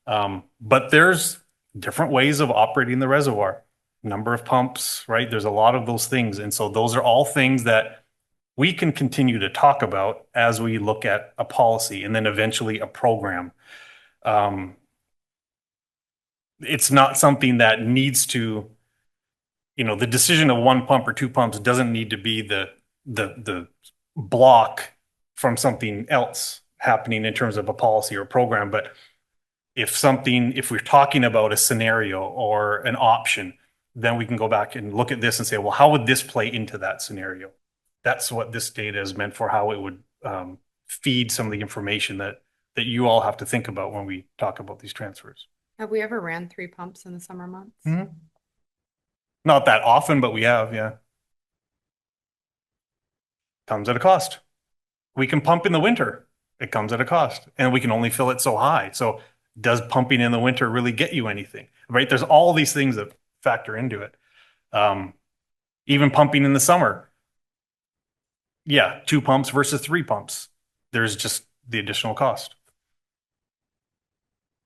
But there's different ways of operating the reservoir, number of pumps, right? There's a lot of those things. And so those are all things that we can continue to talk about as we look at a policy and then eventually a program. It's not something that needs to, the decision of one pump or two pumps doesn't need to be the block from something else happening in terms of a policy or program. But if we're talking about a scenario or an option, then we can go back and look at this and say, well, how would this play into that scenario? That's what this data is meant for, how it would feed some of the information that you all have to think about when we talk about these transfers. Have we ever ran 3 pumps in the summer months? Mm-hmm. Not that often, but we have, yeah. Comes at a cost. We can pump in the winter. It comes at a cost. And we can only fill it so high. So does pumping in the winter really get you anything? Right? There's all these things that factor into it. Even pumping in the summer. Yeah, 2 pumps versus 3 pumps. There's just the additional cost.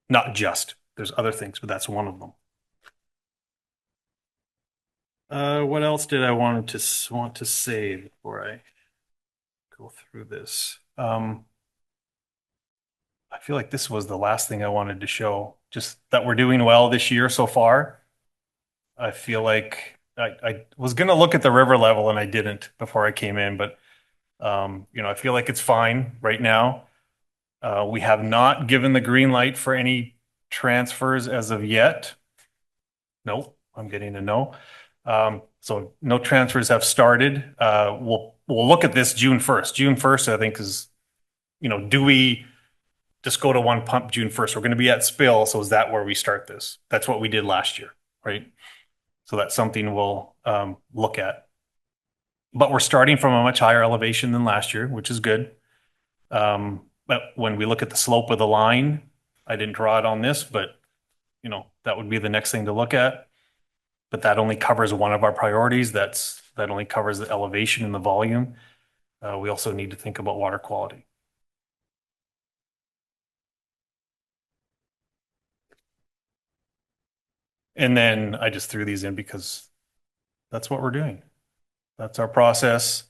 Not just. There's other things, but that's one of them. What else did I want to say before I go through this? I feel like this was the last thing I wanted to show, just that we're doing well this year so far. I feel like I was going to look at the river level and I didn't before I came in, but I feel like it's fine right now. We have not given the green light for any transfers as of yet. Nope, I'm getting a no. So no transfers have started. We'll look at this June 1st. June 1st, I think is, do we just go to one pump June 1st? We're going to be at spill. So is that where we start this? That's what we did last year, right? So that's something we'll look at. But we're starting from a much higher elevation than last year, which is good. But when we look at the slope of the line, I didn't draw it on this, but that would be the next thing to look at. But that only covers one of our priorities. That only covers the elevation and the volume. We also need to think about water quality. And then I just threw these in because that's what we're doing. That's our process.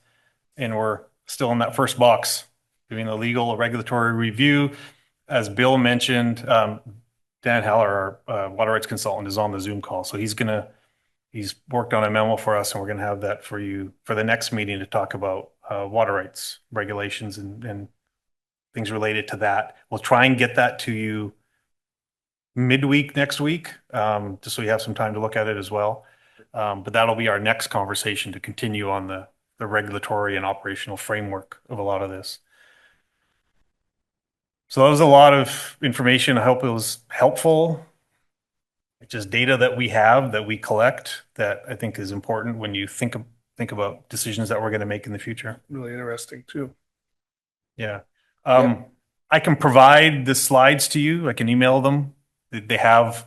and we're still in that first box, doing a legal or regulatory review. As Bill mentioned, Dan Haller, our water rights consultant, is on the Zoom call. So he's worked on a memo for us, and we're going to have that for you for the next meeting to talk about water rights regulations and things related to that. We'll try and get that to you midweek next week, just so you have some time to look at it as well. But that'll be our next conversation to continue on the regulatory and operational framework of a lot of this. So that was a lot of information. I hope it was helpful. It's just data that we have, that we collect, that I think is important when you think about decisions that we're going to make in the future. Really interesting too. Yeah. I can provide the slides to you. I can email them. They have,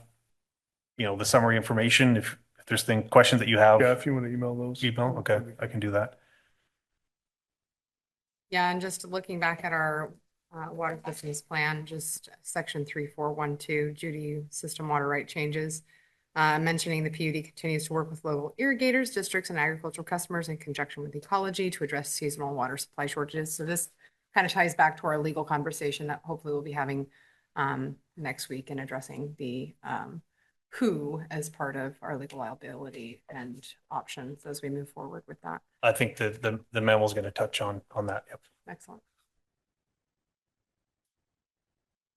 the summary information. If there's questions that you have. Yeah, if you want to email those. Email, okay, I can do that. Yeah, and just looking back at our water systems plan, just section 3412, Judy system water right changes, mentioning the PUD continues to work with local irrigators, districts, and agricultural customers in conjunction with ecology to address seasonal water supply shortages. So this kind of ties back to our legal conversation that hopefully we'll be having next week and addressing the who as part of our legal liability and options as we move forward with that. I think the memo is going to touch on that. Yep. Excellent.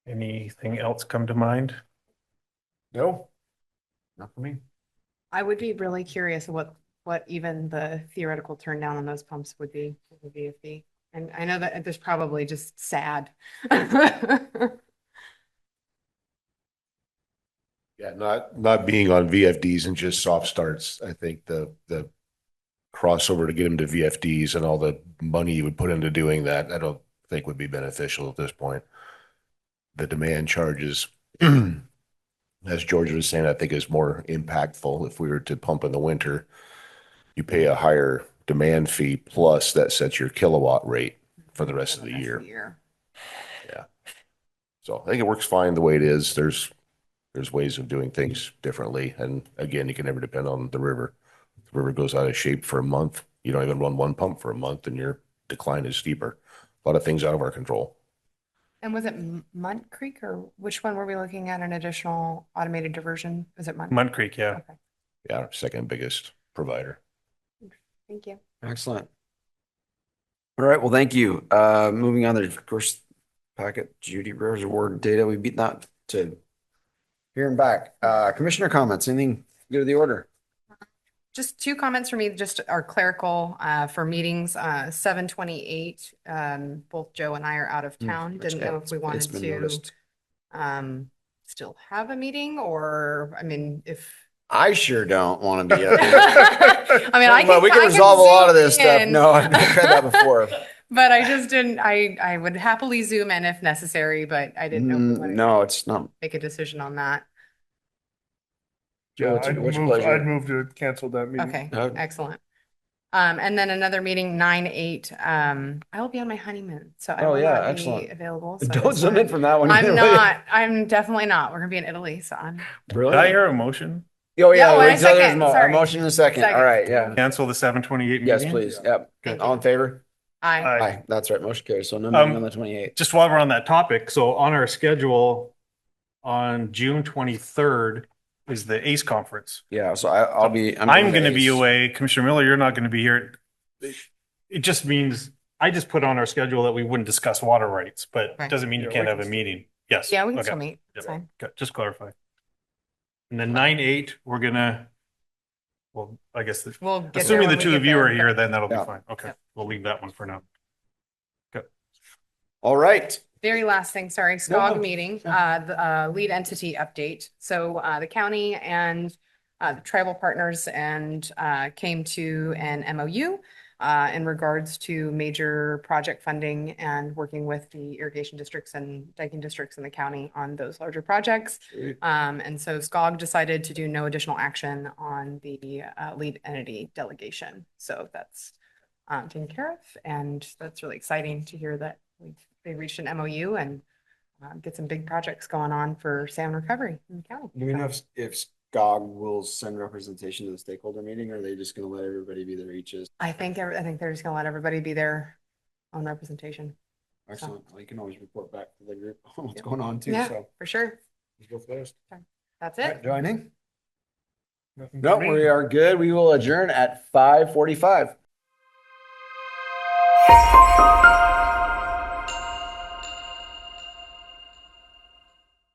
Anything else come to mind? No, not for me. I would be really curious what even the theoretical turn down on those pumps would be with the VFD. And I know that there's probably just sad. Yeah, not being on VFDs and just soft starts. I think the crossover to get them to VFDs and all the money you would put into doing that, I don't think would be beneficial at this point. The demand charges, as George was saying, I think is more impactful. If we were to pump in the winter, you pay a higher demand fee, plus that sets your kilowatt rate for the rest of the year. Yeah. So I think it works fine the way it is. There's ways of doing things differently. And again, you can never depend on the river. If the river goes out of shape for a month, you don't even run one pump for a month and your decline is steeper. A lot of things out of our control. And was it Munt Creek, or which one were we looking at an additional automated diversion? Was it Munt? Munt Creek, yeah. Okay. Yeah, our second biggest provider. Thank you. Excellent. All right, well, thank you. Moving on to the first packet, Judy Reservoir data. We beat that to here and back. Commissioner comments, anything good to the order? Just two comments for me, just our clerical for meetings, 7/28. Both Joe and I are out of town. Didn't know if we wanted to still have a meeting, or, I mean, if I sure don't want to be up there. I mean, But we can resolve a lot of this stuff. in. No, I've tried that before. But I just didn't, I would happily zoom in if necessary, but I didn't know if we wanted to No, it's not. make a decision on that. Joe, Yeah, what's your pleasure? I'd move to cancel that meeting. Okay, Okay. excellent. And then another meeting, 9/8. I will be on my honeymoon, so I Oh, will yeah, not be excellent. available. So Don't it's zoom fine. in from that one. I'm either, will not. I'm definitely not. We're gonna be in Italy, so I'm. you? Did I Brilliant. hear a motion? Oh, yeah. Yeah, wait, a so there's second, a sorry. motion in a second. Second. All right, yeah. Cancel the 7/28 meeting? Yes, please. Yep. Thank All in favor? I. Aye. That's right. Motion carries. So no meeting on the 28th. Just while we're on that topic, so on our schedule on June 23rd is the ACE conference. Yeah, so I'll be. I'm going to be Ace. away. Commissioner Miller, you're not going to be here. It just means, I just put on our schedule that we wouldn't discuss water rights, but Right. doesn't mean you Yeah, can't we have can a meeting. Yes. Yeah, we can Okay. still meet. It's Yep. fine. Okay, just clarify. And then 9/8, we're gonna, well, I guess, We'll get there assuming when the we two get of you there, are but- here, then that'll be Yeah. fine. Okay, Yep. we'll leave that one for now. All right. Very last thing, sorry, SCOG no. meeting, the lead entity update. So the county and the tribal partners and came to an MOU in regards to major project funding and working with the irrigation districts and diking districts in the county on those larger projects. And so SCOG decided to do no additional action on the lead entity delegation. So that's taken care of, and that's really exciting to hear that they reached an MOU and get some big projects going on for salmon recovery in the county. Do we know if GOG will send representation to the stakeholder meeting, or are they just gonna let everybody be there each is? I think they're just gonna let everybody be there on representation. Excellent. Well, you can always report back to the group on what's going on too, Yeah, so. for sure. Let's go first. That's All right, it. joining? Nothing No, for me. we are good. We will adjourn at 5:45.